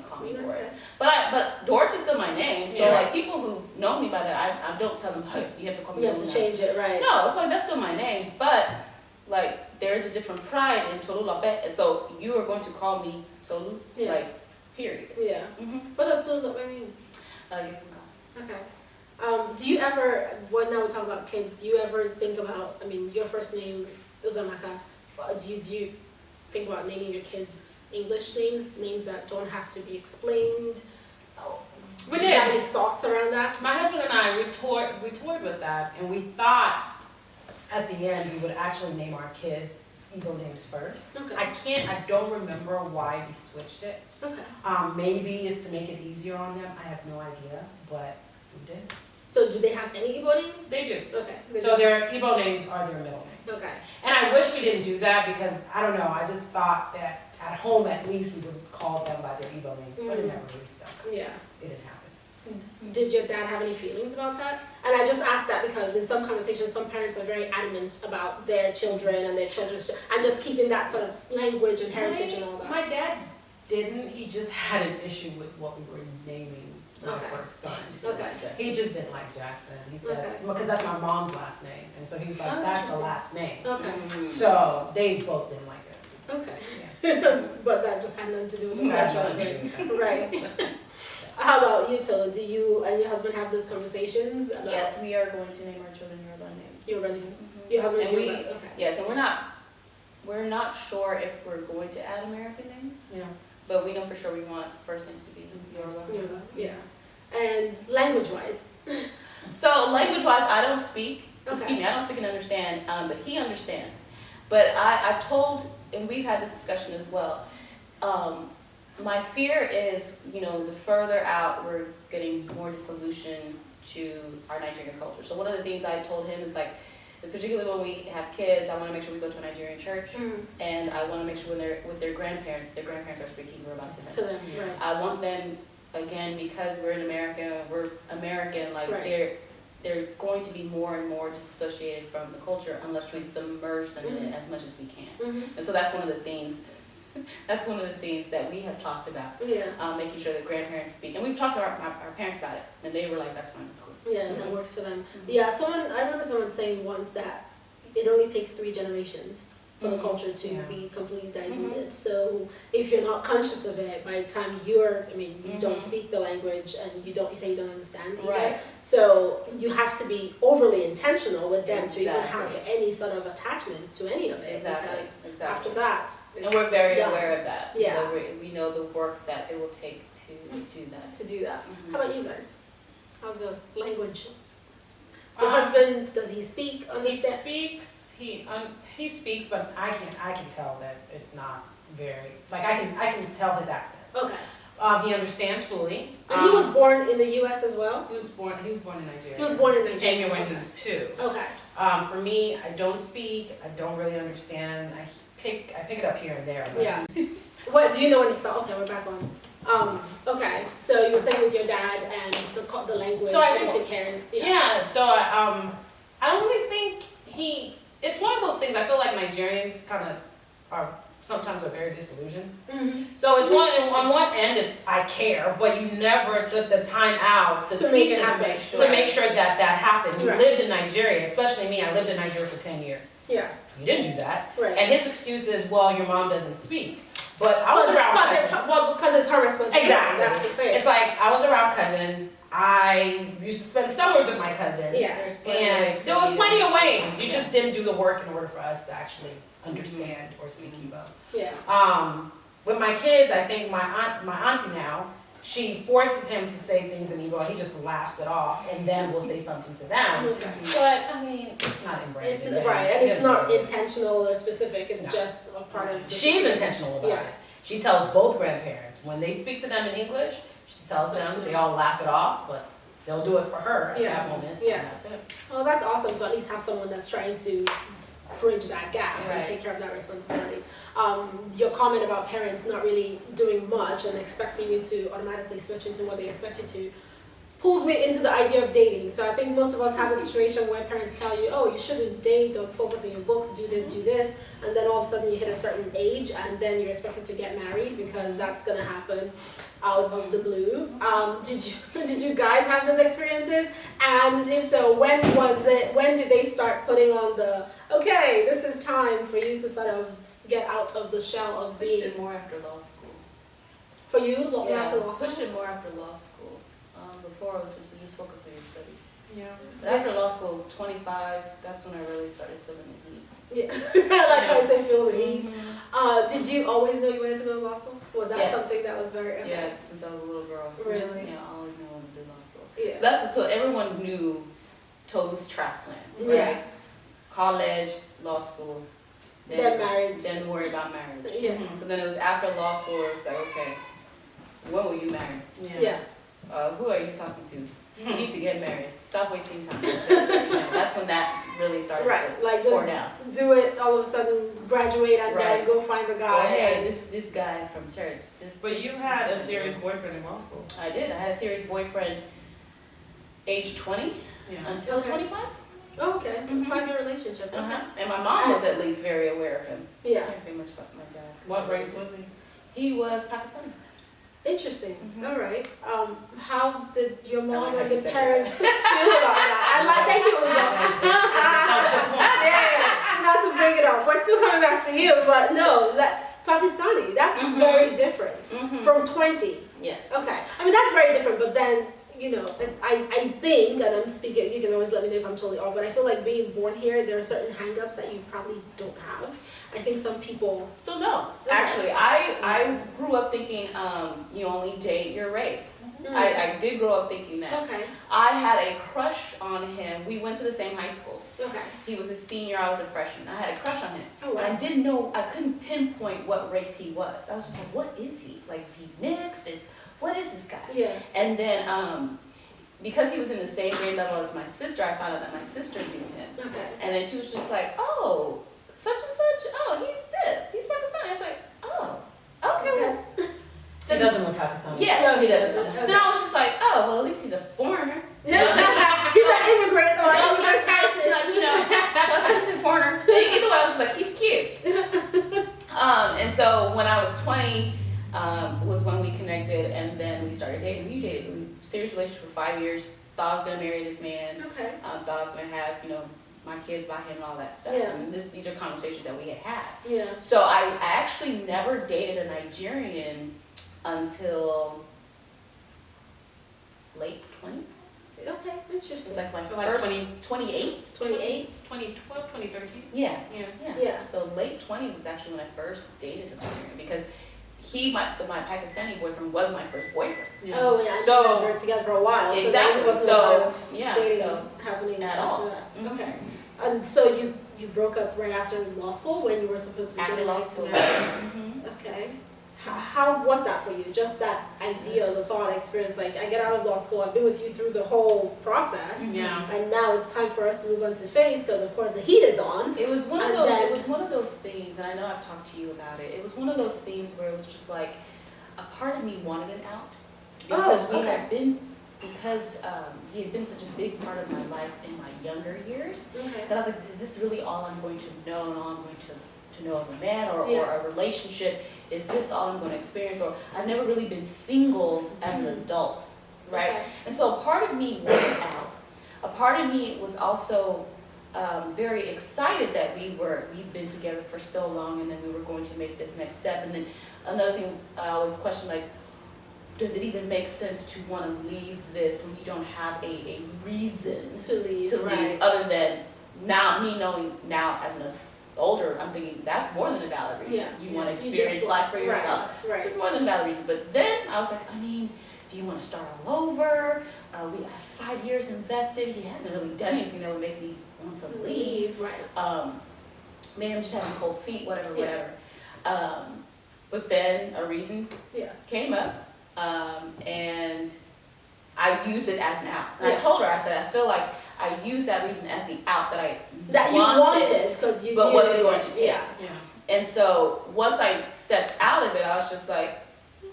call me Okay. Doris. But Doris is still my name. So Yeah. like, people who know me by that, I don't tell them, hey, you have to call me You have Tolu to now. change it, right? No, it's like, that's still my name. But like, there is a different pride in Tolu Lopez. And so you are going to call me Tolu, Yeah. like, period. Yeah. What does Tolu look? I mean, You can go. okay. Do you ever, now we talk about kids, do you ever think about, I mean, your first name, Uzamaka, do you think about naming your kids English names that don't have to be explained? We Do you have did. any thoughts around that? My husband and I, we toyed with that, and we thought at the end we would actually name our kids Igbo names first. Okay. I don't remember why we switched it. Okay. Maybe it's to make it easier on them. I have no idea, but we did. So do they have any Igbo names? They do. Okay. So their Igbo names are their middle names. Okay. And I wish we didn't do that because, I don't know, I just thought that at home at least we would call them by their Igbo names, but it never really stuck. Yeah. It didn't happen. Did your dad have any feelings about that? And I just asked that because in some conversations, some parents are very adamant about their children and their children's, and just keeping that sort of language and heritage and all that. My dad didn't. He just had an issue with what we were naming my Okay. first son. Okay. He just didn't like Jackson. He said, Okay. because that's my mom's last name. And so he was like, Oh, that's the interesting. last name. Okay. So they both didn't like it. Okay. Yeah. But that just had nothing to do with the That's culture. right. Right. How about you, Tolu? Do you and your husband have those conversations? About Yes, we are going to name our children Yoruba names. Yoruba names? Mhm. Your husband And too? we- Right, okay. Yes, and we're not sure if we're going to add American names, Yeah. but we know for sure we want first names to be Yoruba. Yoruba, yeah. And language-wise? So language-wise, I don't speak. Okay. Excuse me, I don't speak and understand, but he understands. But I've told, and we've had this discussion as well. My fear is, the further out we're getting more dissolution to our Nigerian culture. So one of the things I told him is like, particularly when we have kids, I want to make sure we go to a Nigerian church, and I want to make sure when they're with their grandparents are speaking Yoruba to them. To them, right. I want them, again, because we're in America, we're American, like Right. they're going to be more and more disassociated from the culture unless we submerge them in it as much as we can. Mm-hmm. And so that's one of the things that we have talked about, Yeah. making sure that grandparents speak. And we've talked to our parents about it, and they were like, that's fine, that's cool. Yeah, that works for them. Yeah, I remember someone saying once that it only takes 3 generations for the culture to Yeah. be completely diluted. So if you're not conscious of it, by the time you don't speak the language and you say you don't understand either. Right. So you have to be overly intentional with them to even Exactly. have any sort of attachment to any of it. Exactly, Because exactly. after that, And we're very done. aware of that. Yeah. So we know the work that it will take to do that. to do that. Mhm. How about you guys? How's the language? Your Um, husband, does he speak, understand? He speaks, but I can tell that it's not very, like, I can tell his accent. Okay. He understands fully. And he was born in the U.S. as well? He was born in Nigeria. He was born in He Nigeria. came here when he was 2. Okay. For me, I don't speak, I don't really understand. I pick it up here and there. But Yeah. What do you know when it's called? Okay, we're back on. Okay, so you were saying with your dad and the language, So I and think- if it cares. Yeah, so I don't really think it's one of those things. I feel like Nigerians kind of sometimes are very disillusioned. Mm-hmm. So it's on one end, it's I care, but you never took the time out to make teach it us happen. to make sure that happened. You Right. lived in Nigeria, especially me. I lived in Nigeria for 10 years. Yeah. You didn't do that, Right. and his excuse is, well, your mom doesn't speak. But I was around cousins. Because it's her responsibility. Exactly. That's the thing. It's like I was around cousins. I used to spend summers with my cousins. Yeah. And there was plenty of ways. You just didn't do the work in order for us to actually understand or speak Igbo. Yeah. With my kids, I think my auntie now, she forces him to say things in Igbo. He just laughs it off, and then we'll say something to them. Okay. But I mean, it's not inbred. It's in them. right, and It it's is not what it is. intentional or specific. It's No. just a part of. She's intentional about Yeah. it. She tells both grandparents when they speak to them in English. She tells them, they all laugh it off, but they'll do it for her at Yeah. that moment. Yeah. And that's it. Well, that's awesome to at least have someone that's trying to bridge that gap and Right. take care of that responsibility. Your comment about parents not really doing much and expecting you to automatically switch into what they expect you to pulls me into the idea of dating. So I think most of us have a situation where parents tell you, oh, you shouldn't date, don't focus on your books, do this, and then all of a sudden you hit a certain age and then you're expected to get married because that's gonna happen out of the blue. Did you guys have those experiences? And if so, when did they start putting on the, okay, this is time for you to sort of get out of the shell of Pushed being, it more after law school. for you, after law pushed school? it more after law school. Before it was just focus on your studies. Yeah. But after law school, 25, that's when I really started feeling the heat. Yeah, like how I say feel the heat. Mm-hmm. Did you always know you wanted to go to law school? Was that Yes. something that was very okay? Yes, since I was a little girl. Really? Yeah, I always knew I wanted to do law school. Yeah. So everyone knew Tolu's track plan, right? Yeah. College, law school, Then married. then worry about marriage. Yeah. So then it was after law school, it was like, okay, when will you marry? Yeah. Who are you talking to? You need to get married. Stop wasting time. That's when that really started Right, to like pour just down. do it all of a sudden, graduate and then Right. go find the Oh, guy. hey, and- this guy from church. But you had a serious boyfriend in law school. I did. I had a serious boyfriend age 20 Yeah. until Okay. 25. Oh, okay. Mhm. 5-year relationship. Okay. And my mom was at least very aware of him. I Yeah. can't say much about my dad. What race was he? He was Pakistani. Interesting. Mhm. All right. How did your I mom like how and you the said parents feel about that? I like, thank you, Uzo. Yeah, just had to bring it up. We're still coming back to you, but no, that Pakistani, that's Mhm. very different Mhm. from 20. Yes. Okay, I mean that's very different, but then, you know, I think, and I'm speaking, you can always let me know if I'm totally off, but I feel like being born here, there are certain hang-ups that you probably don't have. I think some people, So no, actually, I grew up thinking you only date your race. I did grow up thinking that. okay, I had a crush on him. We went to the same high school. okay, He was a senior, I was a freshman. I had a crush on him. oh But I wow, didn't know, I couldn't pinpoint what race he was. I was just like, what is he? Like, is he mixed? What is this guy? yeah, And then, because he was in the same grade level as my sister, I found out that my sister knew him. okay, And then she was just like, oh, such and such, oh, he's this, he's Pakistani. I was like, oh, okay, well. that's, He doesn't look Pakistani. Yeah, No, he he doesn't. doesn't. Okay. Then I was just like, oh, well, at least he's a foreigner. he's an immigrant or So, immigrant he's heritage. you know, he's a foreigner. Either way, I was just like, he's cute. And so when I was 20, was when we connected, and then we started dating. We dated, we serious relationship for 5 years. Thought I was gonna marry this man. Okay, Thought I was gonna have, my kids by him and all that stuff. Yeah. I mean, these are conversations that we had had. yeah, So I actually never dated a Nigerian until late 20s. okay, It was interesting. like my So like first 28, 28? 2012, 2013? Yeah. Yeah. Yeah. So late 20s was actually when I first dated a Nigerian, because my Pakistani boyfriend was my first boyfriend. Yeah. Oh yeah, So- you guys were together for a while, so Exactly. there wasn't a lot So, of yeah, dating so happening at after all. that. Mhm. Okay, and so you broke up right after law school when you were supposed to be After getting law ready to school. marry. Mhm. Okay, How was that for you? Just that idea, the thought experience, like I get out of law school, I've been with you through the whole process, Yeah. and now it's time for us to move on to phase because of course the heat is on. It was one of And those. then- It was one of those things, and I know I've talked to you about it. It was one of those things where it was just like a part of me wanted an out because Oh, we okay. had been because he had been such a big part of my life in my younger years Okay. that I was like, is this really all I'm going to know and all I'm going to know of a man or Yeah. a relationship? Is this all I'm going to experience? Or I've never really been single as an adult, right? Okay. And so a part of me wanted out. A part of me was also very excited that we'd been together for so long and then we were going to make this next step. And then another thing I always question, like, does it even make sense to want to leave this when you don't have a reason To leave, to leave right. other than now, me knowing now as an older, I'm thinking that's more than a valid reason. Yeah. You want to You experience just- life for yourself. Right. It's more than a valid reason. But then I was like, I mean, do you want to start all over? We have 5 years invested. He hasn't really done anything that would make me want to leave. Right. Maybe I'm just having cold feet, whatever, Yeah. whatever. But then a reason Yeah. came up, and I used it as an out. And Yeah. I told her, I said, I feel like I used that reason as the out that I That you wanted because you but knew wasn't it. going to take. Yeah. Yeah. And so once I stepped out of it, I was just like,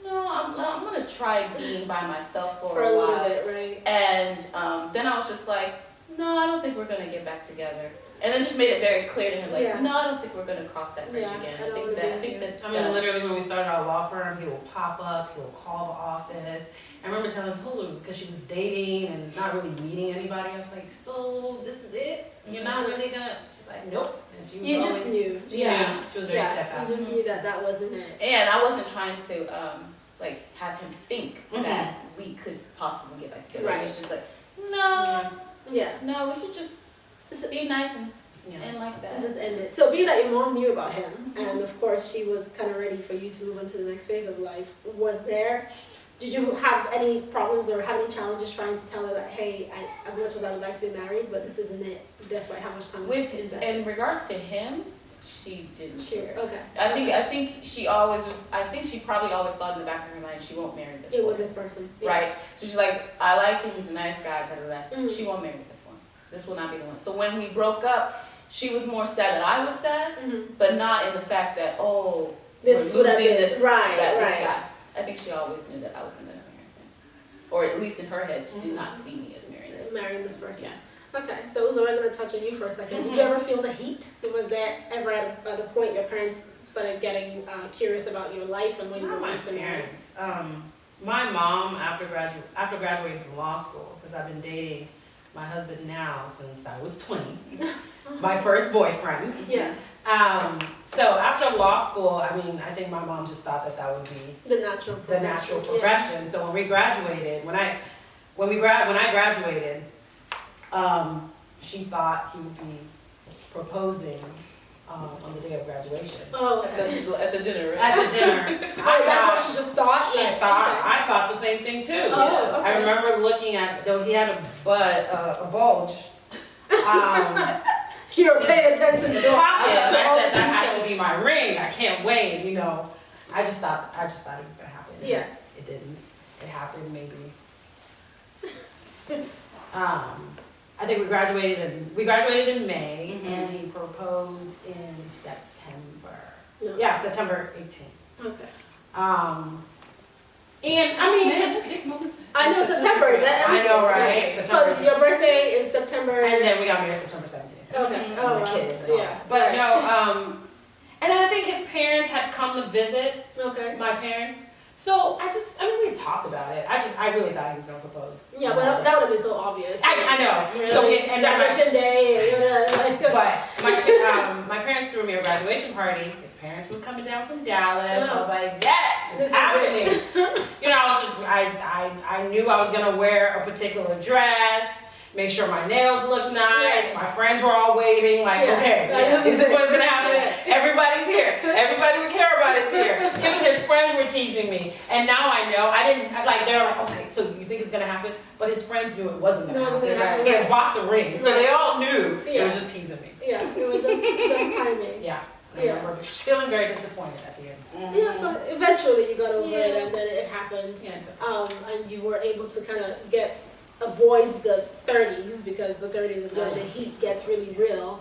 no, I'm gonna try being by myself for For a a little while. bit, right? And then I was just like, no, I don't think we're gonna get back together. And then just made it very clear to him, like, Yeah. no, I don't think we're gonna cross that bridge Yeah, again. I I don't think agree that with you. that's I mean, done. literally when we started our law firm, he will pop up, he'll call the office. I remember telling Tolu, because she was dating and not really meeting anybody, I was like, so this is it? You're not really gonna, she's like, nope. And she was You always, just knew. she Yeah. knew. She was very Yeah. steadfast. You just knew that that wasn't it. And I wasn't trying to like have him think Mhm. that we could possibly get back together. Right. It was just like, no, Yeah. no, we should just be nice and Yeah. like that. And just end it. So being that your mom knew about him, and of course she was kind of ready for you to move on to the next phase of life, did you have any problems or have any challenges trying to tell her that, hey, as much as I would like to be married, but this isn't it, despite how much time we've invested? In regards to him, she didn't. Sure, okay. I think she always was. I think she probably always thought in the back of her mind she won't marry this It one. with this person. Yeah. Right? So she's like, I like him. He's a nice guy. Da, da, da. Mhm. She won't marry this one. This will not be the one. So when we broke up, she was more sad that I was sad, Mhm. but not in the fact that This we're would have losing been, this, right, that, right. this guy. I think she always knew that I wasn't gonna marry him, or at least in her head, she did not see me as marrying this. Marrying this person. Yeah. Okay, so Uzo, I'm going to touch on you for a 2nd. Did you ever feel the heat? Was there ever at the point your parents started getting curious about your life and when you Not were my going to marry? parents. My mom, after graduating from law school, because I've been dating my husband now since I was 20, my first boyfriend. Yeah, So after law school, I mean, I think my mom just thought that would be the natural the natural Yeah. progression. So when we graduated, when I graduated, she thought he would be proposing on the day of graduation. Oh, okay. At the dinner, right? At the dinner. Oh, that's what she just thought? She Like, thought, okay. I thought the same thing too. Oh, okay. I remember looking at, though he had a bulge. You're paying attention to And I all said the that has to details. be my ring. I can't wait, you know. I just thought it was gonna happen. Yeah. It didn't. It happened maybe. I think we graduated in May Mhm. and he proposed in September. No. Yeah, September 18th. Okay. And I mean, Man, it's, big moments. I know September, is that I know, right? Because September. your birthday is September. And then we got married September 17th. Okay. Mhm. Oh, My wow. kids and all Yeah. that. But no, and then I think his parents had come to visit Okay. my parents. So I mean, we had talked about it. I really thought he was gonna propose. Yeah, but that would have been so obvious. I know. Really, So and then graduation day, you're gonna like. but my parents threw me a graduation party. His parents were coming down from Dallas. I was like, yes, This it's is happening. You know, I knew I was gonna wear a particular dress. Make sure my nails looked nice. My friends were all waiting, like, Yeah. okay, Like, this is what's gonna this is happen. it. Everybody's here. Everybody we care about is here. Even his friends were teasing me, and now I know. They were like, okay, so you think it's gonna happen? But his friends knew it wasn't gonna It wasn't happen. gonna happen. He had bought the ring, so they all knew it Yeah. was just teasing me. Yeah, it was just timing. Yeah. I Yeah. remember feeling very disappointed at the end. Yeah, but eventually eventually you got over it, Yeah. and then it happened. Yeah, it's okay. And you were able to kind of avoid the 30s, because the 30s is when the heat gets really real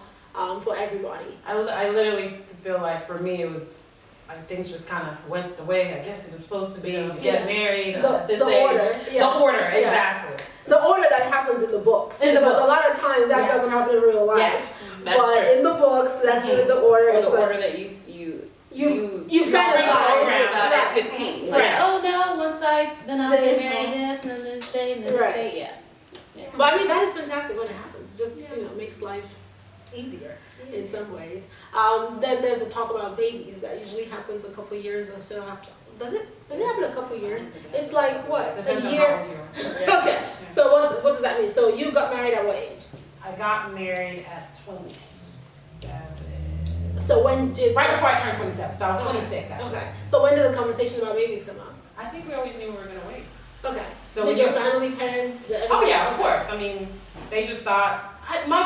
for everybody. I literally feel like for me it was like things just kind of went the way I guess it was supposed to be. You get married at this age. Order, The order, exactly. The order that happens in the books. In the because books. a lot of times that doesn't happen in real life. Yes, that's but true. in the books, that's really the order. Or the It's like order that you fantasize about at right. 15. Right. Like, oh no, then I'll This. get married this, and then this day, and then Right. this day, yeah. But I mean, that is fantastic when it happens. It just makes life easier in some ways. Then there's the talk about babies that usually happens a couple years or so after. Does it happen a couple years? It's like what, Depends a on year? how old you are. Okay. So what does that mean? So you got married at what age? I got married at 27. So when did Right before I turned 27, so I was 26 actually. Okay. So when did the conversation about babies come up? I think we always knew we were gonna wait. Okay. So did we your knew- family, parents? Oh yeah, of course. I mean, they just thought. My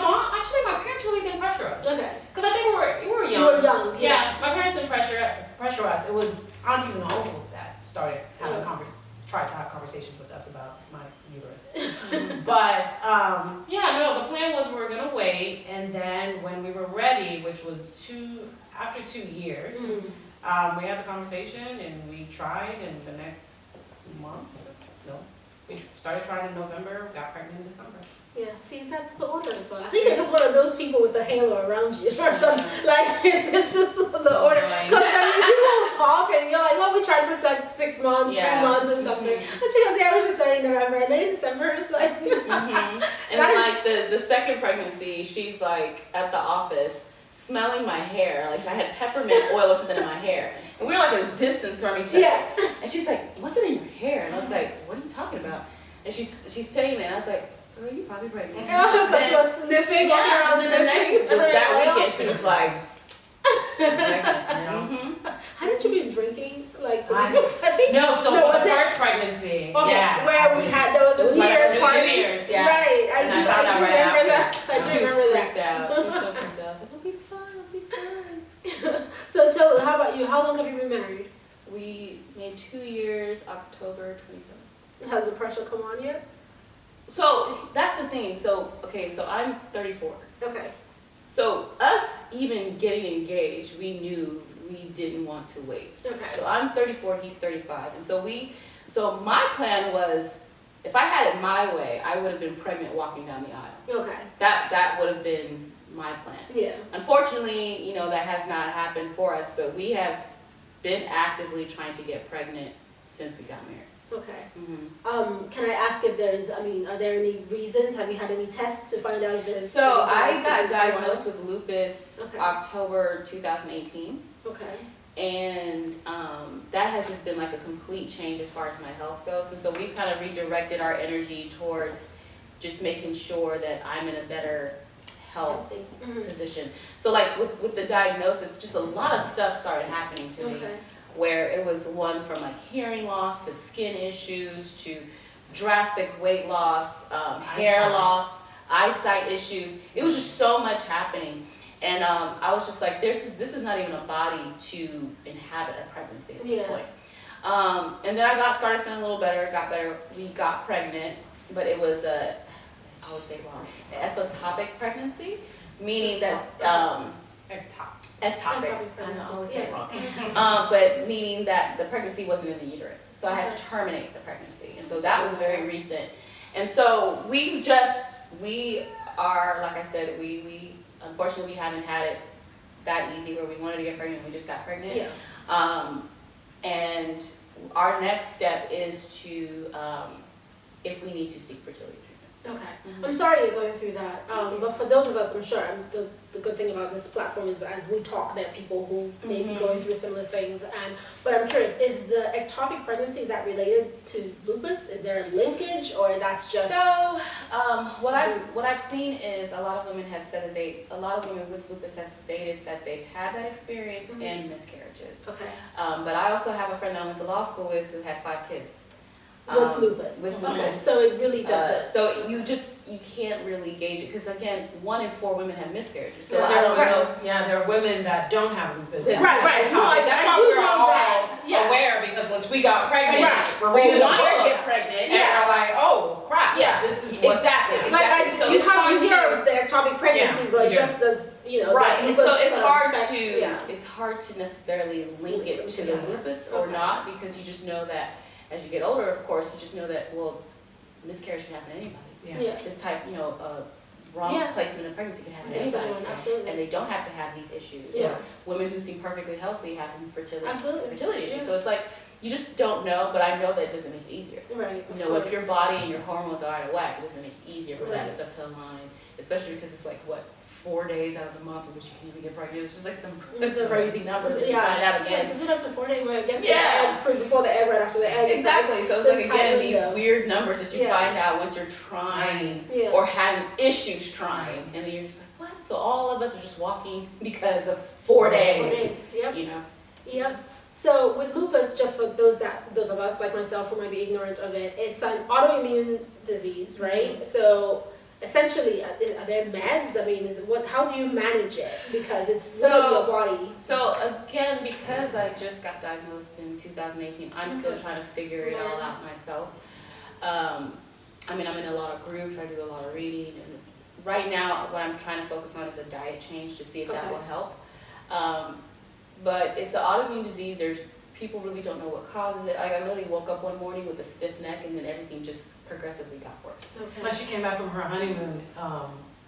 parents really didn't pressure us. Okay. Because I think we were young. You were young. Yeah, my parents didn't pressure us. It was aunties and uncles that started having tried to have conversations with us about my uterus. But the plan was we were gonna wait, and then when we were ready, which was after 2 years, we had the conversation and we tried, and the next month, we started trying in November, got pregnant in December. Yeah, see, that's the order as well. I think you're just one of those people with the halo around you or something. Like, it's just the order. Because I mean, people will talk and you're like, well, we tried for 6 months, 3 months or something. And she goes, yeah, we just started in November. And then in December, it's like... And then, like, the second pregnancy, she's, like, at the office, smelling my hair. Like, I had peppermint oil or something in my hair. And we were, like, at a distance from each other. Yeah. And she's like, what's it in your hair? And I was like, what are you talking about? And she's saying that, and I was like, girl, you probably pregnant. Because she was sniffing. Yeah, and then that weekend, she was like, Hadn't you been drinking, like, the I- week of wedding? No, so No, for was the it- first pregnancy, Okay, yeah. where there was a It was New like Year's a party. New Year's, yeah. Right, I And do I found out right remember after. that. I do she was remember that. freaked out. She was so freaked out. I was like, I'll be fine, I'll be fine. So Tolu, how about you? How long have you been married? We made 2 years, October 27th. Has the pressure come on yet? So that's the thing. So I'm 34. Okay. So us even getting engaged, we knew we didn't want to wait. Okay. So I'm 34, he's 35. And so my plan was, if I had it my way, I would have been pregnant walking down the aisle. Okay. That would have been my plan. Yeah. Unfortunately, that has not happened for us, but we have been actively trying to get pregnant since we got married. Okay. Mm-hmm. Can I ask if are there any reasons? Have you had any tests to find out if there's... So any I signs got to diagnosed with lupus Okay. October 2018. Okay. And that has just been like a complete change as far as my health goes. And so we've kind of redirected our energy towards just making sure that I'm in a better health position. So like with the diagnosis, just a lot of stuff started happening to me. Okay. Where it was one from like hearing loss to skin issues to drastic weight loss, hair loss, eyesight issues. It was just so much happening. And I was just like, this is not even a body to inhabit a pregnancy at this point. And then I started feeling a little better, got better. We got pregnant, but it was an ectopic pregnancy, meaning that ectopic. I know, I always say it wrong. But meaning that the pregnancy wasn't in the uterus, so I had to terminate the pregnancy, and so that was very recent. And so we are, like I said, we unfortunately we haven't had it that easy where we wanted to get pregnant, we just got pregnant. Yeah. And our next step is to, if we need to, seek fertility treatment. Okay. I'm sorry you're going through that. But for those of us, I'm sure, the good thing about this platform is as we talk, there are people who may be going through similar things. But I'm curious, is the ectopic pregnancy, is that related to lupus? Is there a linkage, or that's just... So, what I've seen is a lot of women have said that a lot of women with lupus have stated that they've had that experience and miscarriages. Okay. But I also have a friend that I went to law school with who had 5 kids. With lupus. With Okay. lupus. So it really does it. So you just, you can't really gauge it, because again, 1 in 4 women have miscarriages, so Yeah, I don't know. there are women that don't have lupus. Right, right. No, I That's do why we're know all that. Yeah. aware, because once we got pregnant, Right. we're We reading the want to books, get pregnant. and we're like, oh crap, Yeah. this is what's Exactly. Like So you it's hard hear to- of the ectopic pregnancies, but it's Yeah. just as Right, the and so lupus, it's hard effect, to yeah. it's hard to necessarily link it to the Yeah. lupus or Okay. not, because you just know that as you get older, of course, you just know that, well, miscarriage can happen to anybody. Yeah. Yeah. This type, wrong Yeah. placement of pregnancy can happen to That's anybody. everyone, absolutely. And they don't have to have these issues. Yeah. Or women who seem perfectly healthy have fertility Absolutely. issues. Yeah. So it's like, you just don't know, but I know that it doesn't make it easier. Right. You know, if your body and your hormones are out of whack, it doesn't make it easier for that Right. stuff to align, especially because it's like, what, 4 days out of the month in which you can even get pregnant. It's just like some It's a- crazy numbers that you Yeah. find out It's like, again. is it up to 4 days where it gets Yeah. the egg before the egg, right after the egg? Exactly, so it's this like, time again, these window. weird numbers that you Yeah. find out once you're trying Yeah. or having issues trying, and then you're just like, what? So all of us are just walking because of 4 4 days, days. Yep. you know? Yep. So with lupus, just for those of us like myself who might be ignorant of it, it's an autoimmune disease, right? So essentially, are there meds? I mean, how do you manage it? Because it's literally your body. So again, because I just got diagnosed in 2018, I'm still trying to figure it all out myself. I mean, I'm in a lot of groups, I do a lot of reading, and right now what I'm trying to focus on is a diet change to see if that Okay. will help. But it's an autoimmune disease. People really don't know what causes it. Like, I literally woke up one morning with a stiff neck, and then everything just progressively got worse. When she came back from her honeymoon,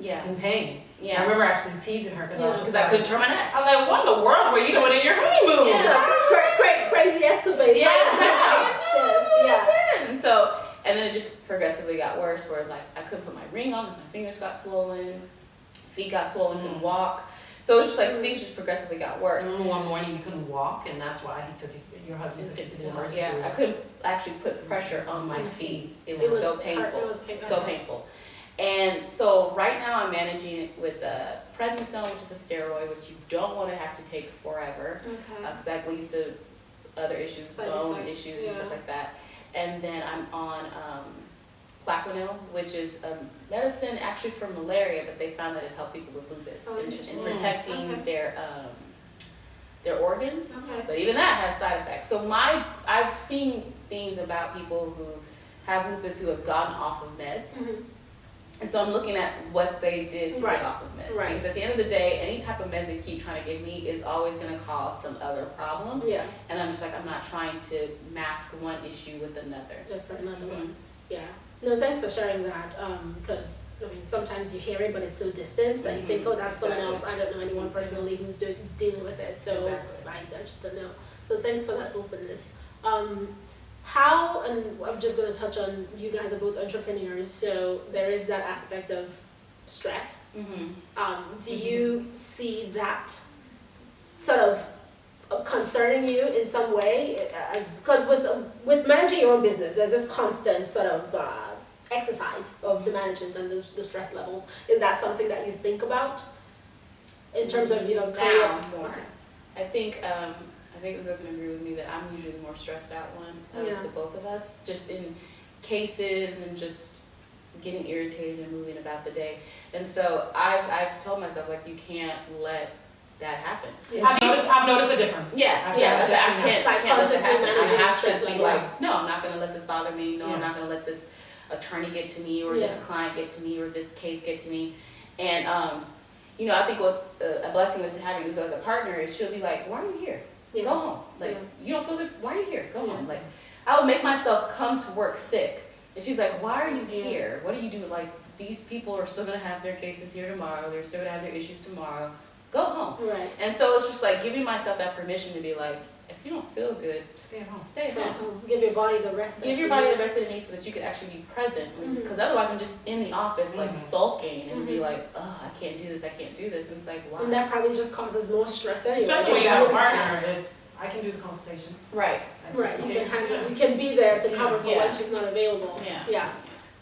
Yeah, in pain. I yeah. remember actually teasing her because I was just Because I couldn't turn my neck. I was like, what in the world were you doing in your honeymoon? It's a crazy escapade. Yeah. Yeah. And so, and then it just progressively got worse, where like I couldn't put my ring on because my fingers got swollen, feet got swollen, couldn't walk. So it was just like things just progressively got worse. I remember one morning you couldn't walk, and that's why your husband took you to the emergency Yeah, room. I couldn't actually put pressure on my feet. It was so painful. It was painful. So painful. And so right now I'm managing it with prednisone, which is a steroid, which you don't want to have to take forever, Okay. because that leads to other issues, Side bone effects, issues yeah. and stuff like that. And then I'm on Plaquenil, which is a medicine actually for malaria, but they found that it helped people with lupus Oh, in interesting. protecting Okay. their organs. Okay. But even that has side effects. So I've seen things about people who have lupus who have gotten off of meds. Mhm. And so I'm looking at what they did to Right. get off of meds. Right. Because at the end of the day, any type of meds they keep trying to give me is always going to cause some other problem. Yeah. And I'm just like, I'm not trying to mask one issue with another. Just for another Mhm. one. Yeah. No, thanks for sharing that. Because I mean, sometimes you hear it, but it's so distant that you think, oh, that's someone else. I don't know anyone personally who's dealing with it, so Exactly. I just don't know. So thanks for that openness. How, and I'm just going to touch on, you guys are both entrepreneurs, so there is that aspect of stress. Mm-hmm. Do you see that sort of concerning you in some way? Because with managing your own business, there's this constant sort of exercise of the management and the stress levels. Is that something that you think about in terms of career? Now more. Okay. I think Uzo can agree with me that I'm usually the more stressed out one of Yeah. the both of us, just in cases and just getting irritated and moving about the day. And so I've told myself, like, you can't let that happen. Yeah. I've noticed a difference. Yes, I've yeah, definitely- I can't Like let that consciously happen. managing I have stress to be levels. like, no, I'm not gonna let this bother me, no, Yeah. I'm not gonna let this attorney get to me, or Yeah. this client get to me, or this case get to me. And I think what a blessing with having Uzo as a partner is, she'll be like, why are you here? Yeah. Go home. Like, Yeah. you don't feel good? Why are you here? Go Yeah. home. Like, I would make myself come to work sick. And she's like, why are you Yeah. here? What do you do? Like, these people are still gonna have their cases here tomorrow. They're still gonna have their issues tomorrow. Go home. Right. And so it's just like giving myself that permission to be like, if you don't feel good, Stay at home. stay Stay home. at home. Give your body the rest. Give your body the rest of it needs so that you can actually be present. Mhm. Because otherwise I'm just in the office like Mhm. sulking and be Mhm. like, oh, I can't do this, I can't do this. And it's like, why? And that probably just causes more stress anyway. Especially when you have a partner, I can do the consultations. Right. Right, you can handle, you can be there to cover for Yeah. when she's not available. Yeah. Yeah.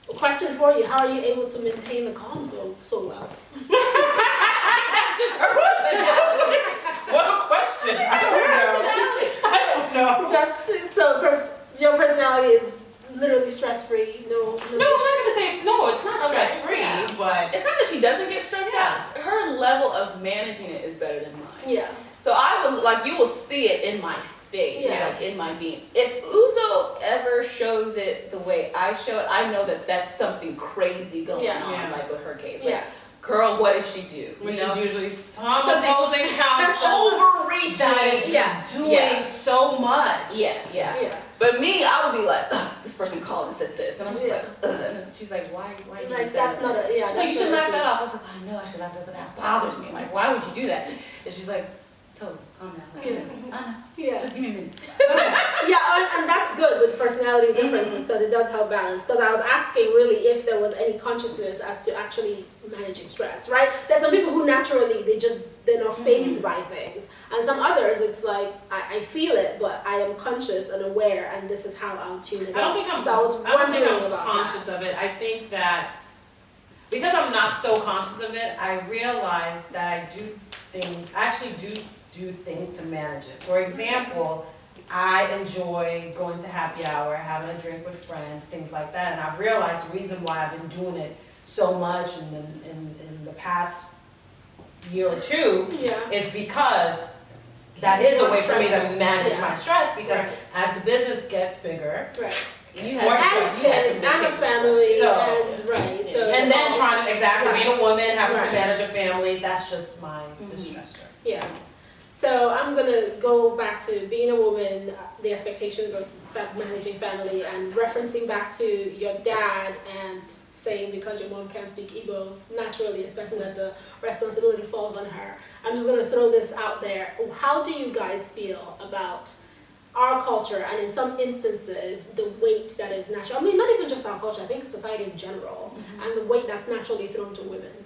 A question for you, how are you able to maintain the calm so well? That's just her personality. What a question! I don't know. Just, so your personality is literally stress-free, no. No, I'm not gonna say it's not Okay. stress free. level of managing it is better than mine. Yeah. So I would, like, you will see it in my face, Yeah. like in my being. If Uzo ever shows it the way I show it, I know that that's something crazy going on, Yeah. like with her case. Like, Yeah. girl, what did she do? Which You know? is usually some opposing counsel. overreaching. That is just doing so much. Yeah. Yeah. But me, I would be like, ugh, this person called and said this, and I'm just Yeah. like, ugh. And she's like, why did you Like say that's that? not a yeah. So you that's should not laugh a- that off. I was like, I know I should laugh that, but that bothers me. I'm like, why would you do that? And she's like, Tolu, calm down. Like, Yeah. I know. Yeah. Just give me a minute. Yeah, and that's good with personality differences because it does help balance. Because I was asking really if there was any consciousness as to actually managing stress, right? There's some people who naturally they're not phased by things, and some others it's like I feel it, but I am conscious and aware, and this is how I'll tune it. I don't think So I was wondering about conscious of it. I think that because I'm not so conscious of it, I realize that I do things. I actually do things to manage it. For example, I enjoy going to happy hour, having a drink with friends, things like that. And I've realized the reason why I've been doing it so much in the past year or two Yeah. is because that is a more way for me to stressful. manage Yeah. my stress because Right. as the business gets bigger, Right. it's You more have- stress. And you have kids to make and a it family so- and right. So And it's then all- trying to, exactly, being a woman, having Right. to manage a family, that's just my Mhm. distressor. Yeah. So I'm gonna go back to being a woman, the expectations of managing family, and referencing back to your dad and saying because your mom can't speak Igbo, naturally expecting that the responsibility falls on her. I'm just gonna throw this out there. How do you guys feel about our culture and in some instances the weight that is natural? I mean, not even just our culture. I think society in general, and the weight that's naturally thrown to women.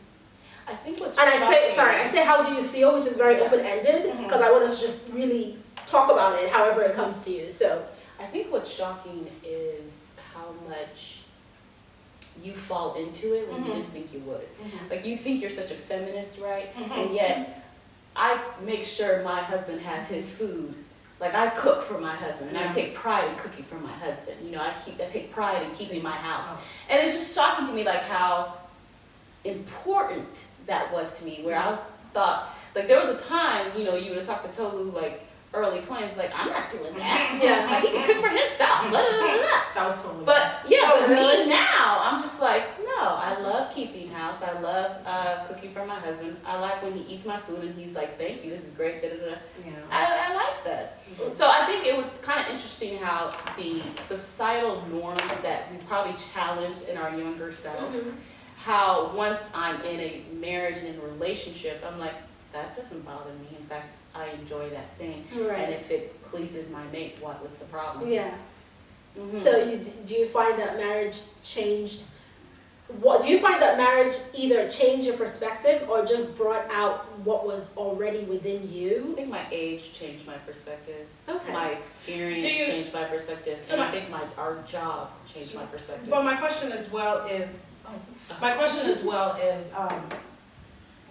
I think what's And I shocking- say how do you feel, which is very Yeah. open-ended, because I want us to just really talk about it however it comes to you. So, I think what's shocking is how much you fall into it when you didn't think you would. Like, you think you're such a feminist, right? And yet, I make sure my husband has his food. Like, I cook for my husband, and I Yeah. take pride in cooking for my husband. You know, I take pride in keeping my house. Oh. And it's just shocking to me, like, how important that was to me, where I thought, like, there was a time, you know, you would have talked to Tolu, like, early 20s, like, I'm not doing that. yeah. Like, he can cook for himself, blah, blah, blah, blah. That was totally. But yeah, Oh, but really? me now, I'm just like, no, I love keeping house. I love cooking for my husband. I like when he eats my food and he's like, thank you, this is great, da da da. you know. I like that. So I think it was kind of interesting how the societal norms that we probably challenged in our younger self, how once I'm in a marriage and in a relationship, I'm like, that doesn't bother me. In fact, I enjoy that thing. And Right. if it pleases my mate, what's the problem? Yeah. Mhm. So do you find that marriage changed? What do you find that marriage either changed your perspective or just brought out what was already within I you? think my age changed my perspective. Okay. My experience Do you- changed my perspective. So And I my- think our job changed my perspective. But my question as well is,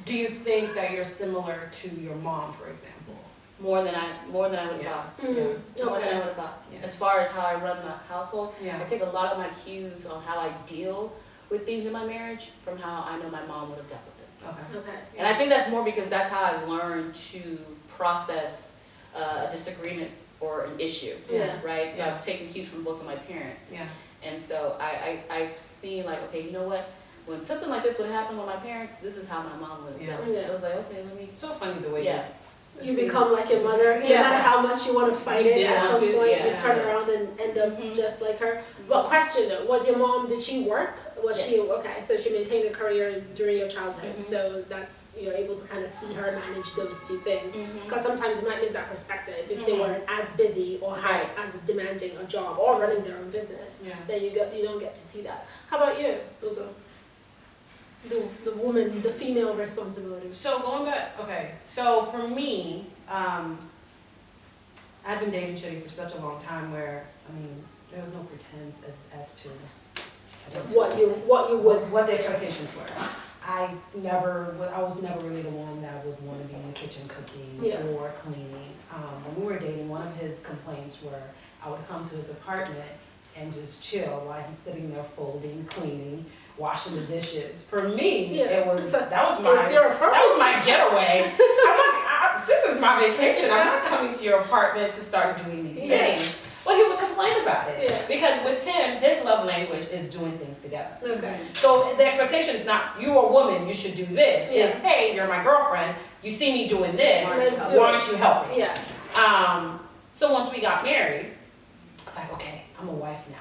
do you think that you're similar to your mom, for example? More than I would have Yeah. thought. Mm, More than I okay. would have thought. Yeah. As far as how I run the household, I Yeah. take a lot of my cues on how I deal with things in my marriage from how I know my mom would have dealt with it. Okay. Okay. And I think that's more because that's how I've learned to process a disagreement or an issue, Yeah. right? So Yeah. I've taken cues from both of my parents. Yeah. And so I've seen, like, okay, you know what? When something like this would happen with my parents, this is how my mom would have Yeah. dealt with it. Yeah. So I was like, okay, let me. It's so funny the way Yeah. You become like your mother, no Yeah. matter how much you want to fight You it, did at want some to, point you yeah. turn around and end up Mhm. just like her. But question though, was your mom, did she work? Was she, Yes. okay, so she maintained a career during your childhood, Mhm. so that's, you're able to kind of see her manage those two things. Mhm. Because sometimes you might miss that perspective if they Mhm. weren't as busy or had Right. as demanding a job or running their own business. Yeah. Then you don't get to see that. How about you, Uzo? The woman, the female responsibility. So going back, okay, so for me, I've been dating Chitty for such a long time where, I mean, there was no pretense as to What you would. what the expectations were. I was never really the one that would want to be in the kitchen cooking Yeah. or cleaning. When we were dating, one of his complaints were I would come to his apartment and just chill while he's sitting there folding, cleaning, washing the dishes. For me, Yeah. that was It's my your approach. that was my getaway. I'm like, this is my vacation. I'm not coming to your apartment to start doing these things. Well, he would complain about it. Yeah. Because with him, his love language is doing things together. Okay. So the expectation is not, you're a woman, you should do this. Yeah. It's, hey, you're my girlfriend, you see me doing this, Let's do why it. aren't you helping? Yeah. So once we got married, it's like, okay, I'm a wife now.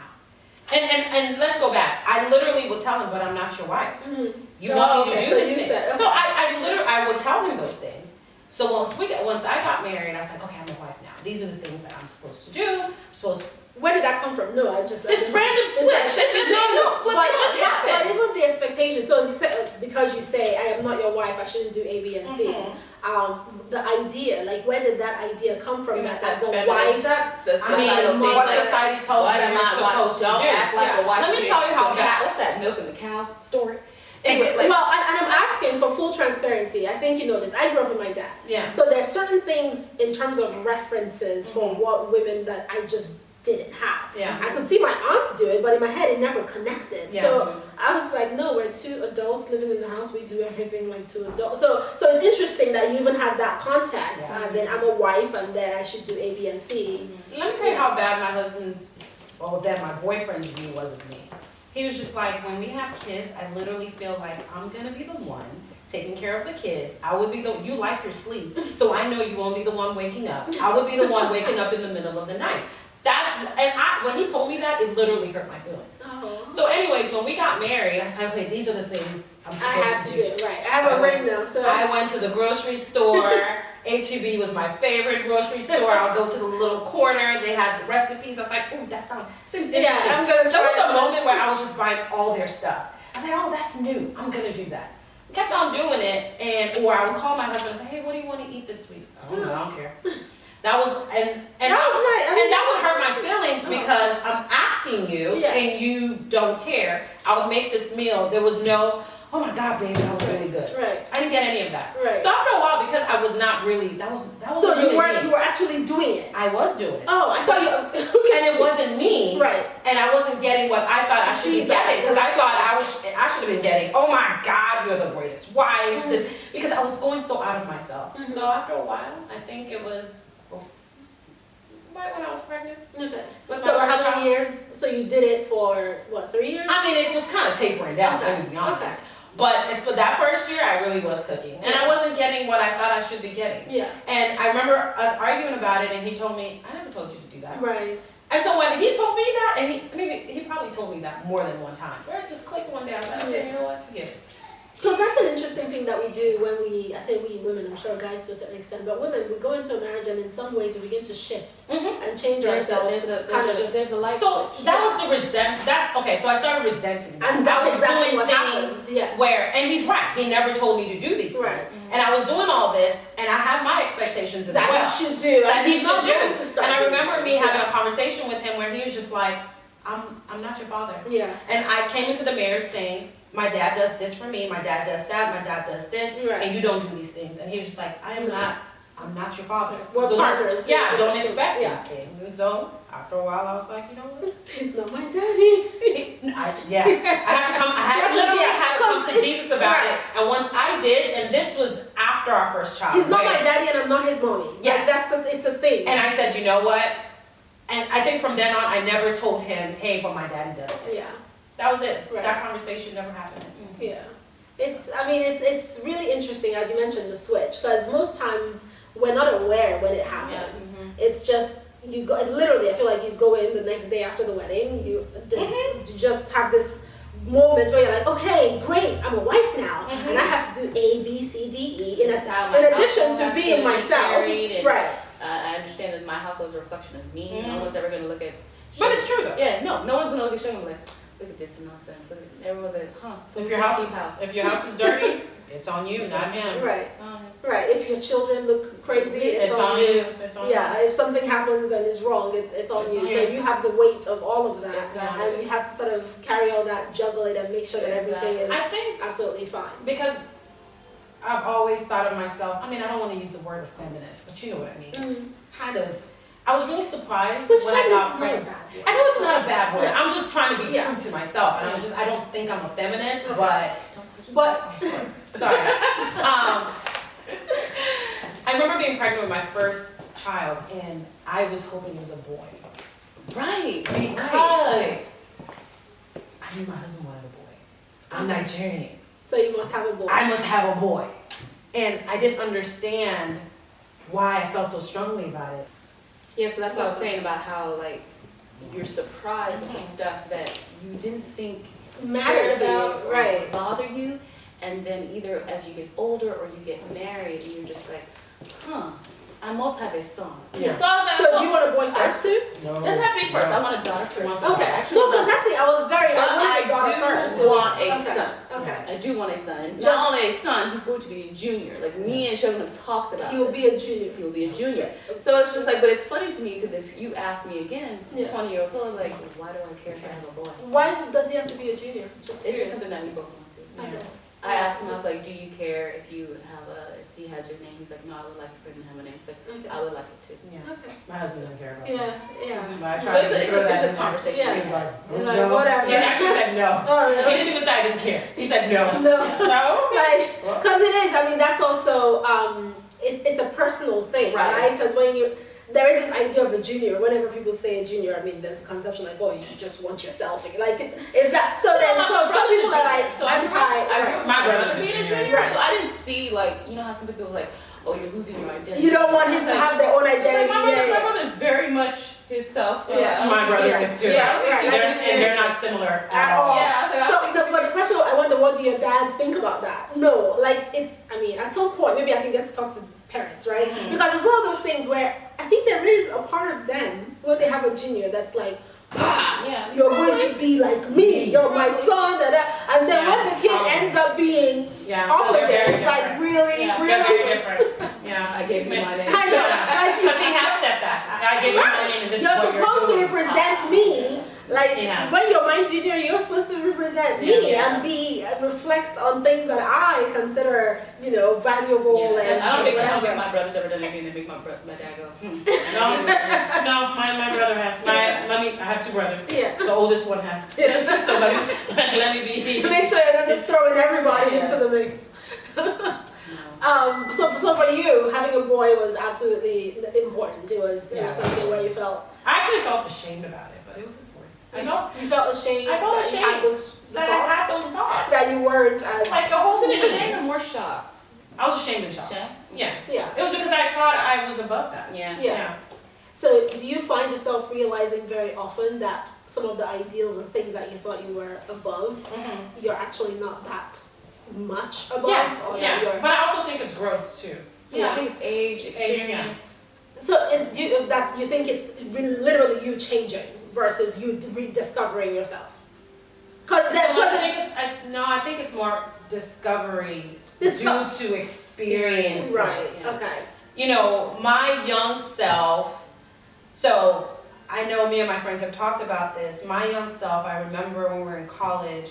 And let's go back. I literally would tell him, but I'm not your wife. Mm-hmm. You want me to do so this you thing. said, okay. So I would tell him those things. So once I got married, I was like, okay, I'm a wife now. These are the things that I'm supposed to do. Where did that come from? No, I just. It's random switch. It just happened. But it was the expectation. So as you said, because you say, I am not your wife, I shouldn't do A, B, and C. The idea, like, where did that idea come from? That as a wife, what society tells you you're supposed to do. Don't act like a wife. Let me tell you how bad. What's that milk and the cow story? Well, and I'm asking for full transparency. I think you know this. I grew up with my dad. Yeah. So there are certain things in terms of references for what women that I just didn't have. Yeah. I could see my aunts do it, but in my head it never connected. Yeah. So I was just like, no, we're two adults living in the house. We do everything like two adults. So it's interesting that you even have that context, as in I'm a wife and then I should do A, B, and C. Let me tell you how bad my my boyfriend's view was of me. He was just like, when we have kids, I literally feel like I'm gonna be the one taking care of the kids. I would be you like your sleep, so I know you won't be the one waking up. I would be the one waking up in the middle of the night. When he told me that, it literally hurt my feelings. Oh. So anyways, when we got married, I was like, okay, these are the things I'm supposed to do. Right. I have a ring now, so. I went to the grocery store. H-E-B was my favorite grocery store. I'll go to the little corner. They had the recipes. I was like, ooh, that seems interesting. Yeah, I'm gonna try. There was a moment where I was just buying all their stuff. I was like, oh, that's new. I'm gonna do that. Kept on doing it, or I would call my husband and say, hey, what do you want to eat this week? I don't care. That was and that was nice. And that would hurt my feelings because I'm asking you and you don't care. I would make this meal. There was no, oh my God, baby, that was really good. Right. I didn't get any of that. Right. So after a while, because I was not really, that was so really you were actually doing it. I was doing it. Oh, I thought you. And it wasn't me. Right. And I wasn't getting what I thought I should be getting because I thought I should have been getting, oh my God, you're the greatest wife. Because I was going so out of myself. So after a while, I think it was right when I was pregnant. Okay. With So my first how many child. years? So you did it for what, 3 years? I mean, it was kind of tapering down, let me be honest. Okay. But it's for that first year, I really was cooking. And I wasn't getting what I thought I should be getting. Yeah. And I remember us arguing about it, and he told me, I never told you to do that. Right. And so when he told me that, and he probably told me that more than one time, where it just clicked one day, I was like, okay, you know what, forget it. Because that's an interesting thing that we do when I say we women, I'm sure guys to a certain extent, but women, we go into a marriage and in some ways we begin to shift and change ourselves to kind of just. There's a light So switch. that was the okay, so I started resenting that. And that's I was exactly doing what things happens. Yeah. where, and he's right, he never told me to do these things. Right. And I was doing all this, and I had my expectations as That well. he should do. That he should do. To start And I doing remember me things. having a conversation with him where he was just like, I'm not your father. Yeah. And I came into the marriage saying, my dad does this for me, my dad does that, my dad does this, Right. and you don't do these things. And he was just like, I'm not your father. We're So partners. Yeah, don't expect Yeah. these things. And so after a while, I was like, you know what? He's not my daddy. I had to come to Jesus about it. And once I did, and this was after our first child. He's not my daddy and I'm not his mommy. Yes. Like it's a thing. And I said, you know what? And I think from then on, I never told him, hey, but my daddy does this. Yeah. That was it. Right. That conversation never happened. Yeah. It's really interesting, as you mentioned, the switch, because most times we're not aware when it happens. It's just, you go, literally, I feel like you go in the next day after the wedding, you just have this moment where you're like, okay, great, I'm a wife now, and I have to do A, B, C, D, E, in addition to being myself. Right. I understand that my household is a reflection of me. No one's ever going to look at. But it's true though. Yeah, no one's going to look at Sugar and be like, look at this nonsense. Everyone's like, huh. So if your house is dirty, it's on you, not him. Right. Right. If your children look crazy, it's on you. It's on yeah. If something happens and is wrong, it's on you. So you have the weight of all of that, and you have to sort of carry all that, juggle it, and make sure that everything is absolutely fine. Because I've always thought of myself, I mean, I don't want to use the word of feminist, but you know what I mean. Kind of. I was really surprised when I got pregnant. I know it's not a bad word. I'm just trying to be true to myself, and I don't think I'm a feminist, but sorry. being pregnant with my first child, and I was hoping it was a boy. Right. Because I knew my husband wanted a boy. I'm Nigerian. So you must have a boy. I must have a boy. And I didn't understand why I felt so strongly about it. Yeah, so that's what I was saying about how like you're surprised with the stuff that you didn't think Matter to about you, or right? bother you, and then either as you get older or you get married, and you're just like, huh, I must have a son. Yeah. So I was like, So do you want a boy first too? No. doesn't have to be first. I want a daughter first. Okay. Actually, No, because that's the, I was very, But I wanted a daughter do first. It want was- a okay. son. Okay. I do want a son. Just- Not only a son, he's going to be a junior. Like me and Sheldon have talked about. He will this. be a junior. He will be a junior. So it's just like, but it's funny to me because if you ask me again, Yeah. 20-year-old, so I'm like, why do I care if I have a boy? Why does he have to be a junior? Just It's just curious. something that we both want to. Okay. I asked him, I was like, do you care if he has your name? He's like, no, I would like for him to have a name. He's like, Okay. I would like it too. Yeah. Okay. My husband doesn't care about Yeah, yeah. that. But I So tried it's to a, throw that it's in a there. conversation. Yeah. He's like, He's no. like, whatever. He actually said no. Oh, He really? didn't even say I didn't care. He said no. No. Yeah. So? Like, because it is, I mean, that's also, it's a personal thing, Right. right? Because when there is this idea of a junior. Whenever people say a junior, I mean, there's a conception like, oh, you just want yourself. Like, is that, so then, so some people are like, I'm tired. I grew up My my brother's brother a being a junior. junior, so I didn't see like, you know how some people are like, oh, you're losing your identity. You don't want him to have their own Like, identity. my brother's very much himself. Yeah. My brother Yes. is too. Yeah, right. And they're not similar At all. Yeah, But the question, I wonder, what do your dads think about that? No, like it's, I mean, at some point, maybe I can get to talk to parents, right? Mhm. Because it's one of those things where I think there is a part of them when they have a junior that's like, Yeah. you're going to be like me, you're my son, and then when the kid ends up being Yeah. opposite, They're very it's like different. really, Yeah. They're very really. different. Yeah. I gave you my name. I know, like, Because he has stepped back. I gave him my name and this you're is what supposed to doing. represent me. Like Yes. when you're my junior, you're supposed to represent me Yeah. and be reflect on things that I consider, valuable Yeah. and I don't think whatever. my brother's ever done anything to make my dad go, No, my brother has. I have two brothers. Yeah. The oldest one has. Yeah. So let me be. To make sure you're not just throwing everybody Yeah. into the mix. So for you, having a boy was absolutely important. It was Yeah. something where you felt I actually felt ashamed about it, but it was important. you felt ashamed I felt that you had ashamed those the That I had thoughts those thoughts. that you weren't as Like the whole wasn't it thing. shame or more shocked? I was ashamed and shocked. Shame? Yeah. yeah. It was because I thought I was above that. Yeah. Yeah. So do you find yourself realizing very often that some of the ideals and things that you thought you were above, Mm-hmm. you're actually not that much above? Yeah. Or Yeah. you're, But I also think it's growth too. Yeah, I think it's age, yeah. experience. so you think it's literally you changing versus you rediscovering yourself? Because I think it's more discovery due to experience. right. Yeah. Okay. My young self, so I know me and my friends have talked about this. My young self, I remember when we were in college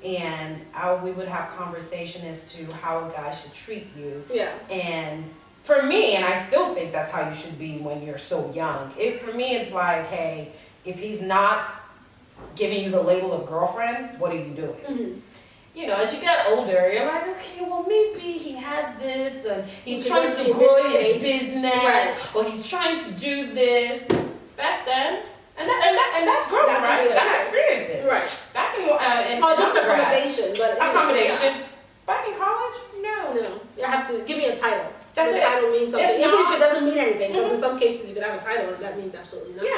and we would have conversation as to how a guy should treat you. Yeah. And for me, and I still think that's how you should be when you're so young. For me, it's like, hey, if he's not giving you the label of girlfriend, what are you doing? Mm-hmm. As you get older, you're like, okay, well, maybe he has this, and he's He trying could to just be grow this his space. business, Right. or he's trying to do this. Back then, and that's growth, That could right? be That's okay. experiences. Right. Back in Or just undergrad. accommodation, but Accommodation. Back in college, no. No, you have to give me a title. That's the it. title means something, If even not- if it doesn't mean anything. Because in Mhm. some cases you could have a title and that means absolutely nothing.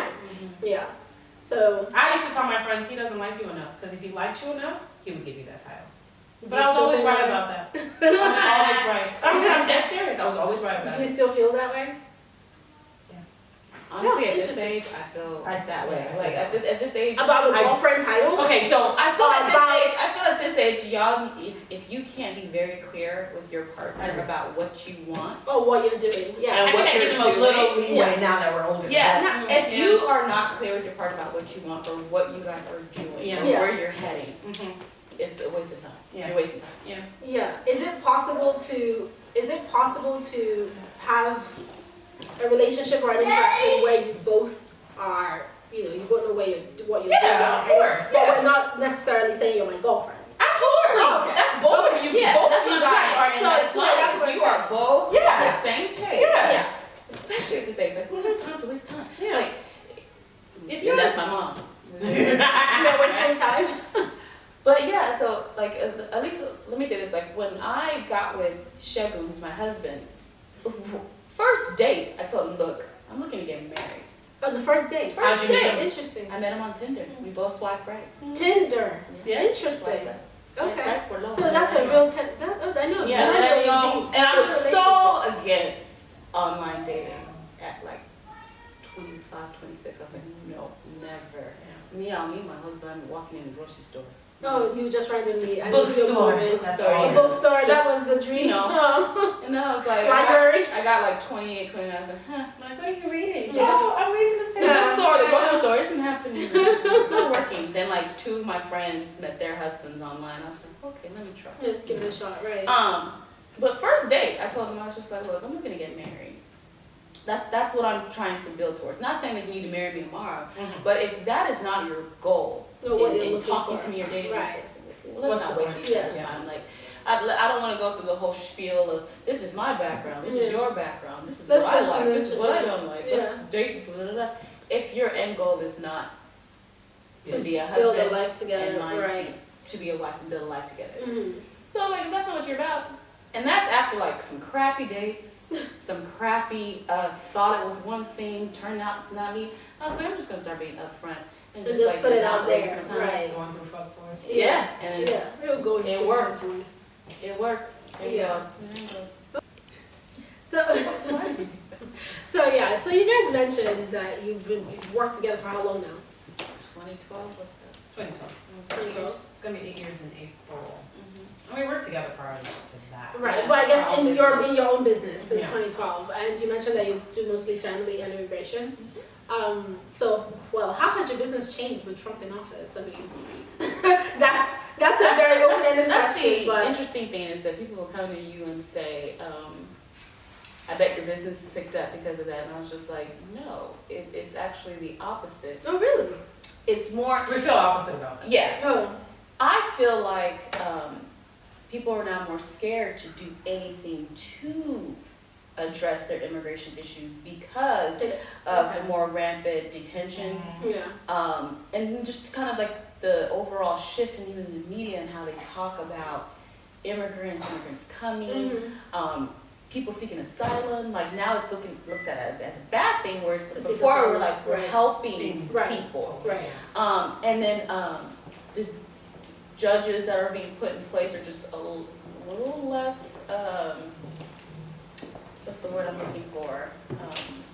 Yeah. Yeah. So I used to tell my friends he doesn't like you enough, because if he liked you enough, he would give you that title. do But you I was still always feel right that way? about that. I was always right. I'm dead serious. I was always right about Do you it. still feel that way? Yes. Honestly, Yeah, at this interesting. age, I feel I- that way. yeah, I Like feel at this age, About the I- girlfriend title? Okay, so I feel like About- this age. I feel like this age, y'all. If you can't be very clear with your I partner do. about what you want, Oh, what you're doing. Yeah. I And think what I give you're him a little doing. leeway Yeah. now that we're older. yeah. Yeah. If you are not clear with your partner about what you want or what you guys are doing Yeah. or Yeah. where you're heading, Mm-hmm. it's a waste of time. Yeah. You're wasting time. Yeah. Yeah. Is it possible to have a relationship or an interaction where you both are, you both know what you're doing. Yeah, of and- course, But yeah. we're not necessarily saying you're my girlfriend. Absolutely. Okay. That's both of you. Yeah, both that's of you what I'm guys saying. are in So that it's As like- long that's as what you I'm are both Yeah. on the same page. Yeah. Yeah. especially at this age, like, who has time to waste time? Yeah. Like, If you're that's my mom. You're wasting time. But yeah, so like at least let me say this: like when I got with Shegun, who's my husband, first date, I told him, "Look, I'm looking to get married." On the first date. First How'd you meet date. him? Interesting. I met him on Tinder. We both swiped right. Tinder. Yeah. Interesting. Swiped Okay. right for long. So that's a real I know. Yeah, millennial dates. And I'm It's a so against online dating at like 25, 26. I was like, no, never. Me, I'll meet my husband walking in the grocery store. Oh, you just randomly. I Bookstore. knew That's a all. bookstore. That was the dream. You know. Oh. And then I was like, Library. I got like 28, 29. I was like, huh. Like, what are you reading? Yes. Oh, I'm reading the same The Yeah. bookstore, the grocery store isn't happening. It's not working. Then like two of my friends met their husbands online. I was like, okay, let me try. Just give it a shot, right? But first date, I told him, I was just like, look, I'm looking to get married. That's what I'm trying to build towards. Not saying that you need to marry me tomorrow, Mhm. but if that is not your goal Know what you're in looking talking for. to me or dating, Right. well, let's not What's waste the each point? other's Yeah. time. Like, I don't want to go through the whole spiel of this is my background, this is Yeah. your background, this is Let's what I go to like, this is what I yeah. don't like. Yeah. Let's date. Blah, blah, blah. If your end goal is not to be a Build husband a life together, and mine right? to be a wife and build a life together. Mm-hmm. So like, if that's not what you're about, and that's after like some crappy dates, some crappy thought it was one thing, turned out not me. I was like, I'm just gonna start being upfront and And just just like put it not out waste there, my time. right? Going through fuck boys. Yeah, and Yeah, we'll go. it for worked. boys. it worked. There you Yeah. go. So, so yeah. So you guys mentioned that you've worked together for how long now? 2012 was that? 2012. Almost 8 years. It's gonna be 8 years in April. Mhm. And we worked together prior to that. Right. Yeah, Well, I guess our own in your business. own business since Yeah. 2012, and you mentioned that you do mostly family and immigration. So, well, how has your business changed with Trump in office? I mean, that's a very open-ended That's question, the but interesting thing is that people will come to you and say, I bet your business is picked up because of that. And I was just like, no, it's actually the opposite. oh really? It's more, We feel opposite about that. yeah, Oh, I feel like people are now more scared to do anything to address their immigration issues because of the more rampant detention. yeah. And just kind of like the overall shift in even the media and how they talk about immigrants coming, Mhm. people seeking asylum. Like now it's looks at it as a bad thing, whereas To seek before asylum, we're like we're right. helping Right. people. Right. And then the judges that are being put in place are just a little less. What's the word I'm looking for?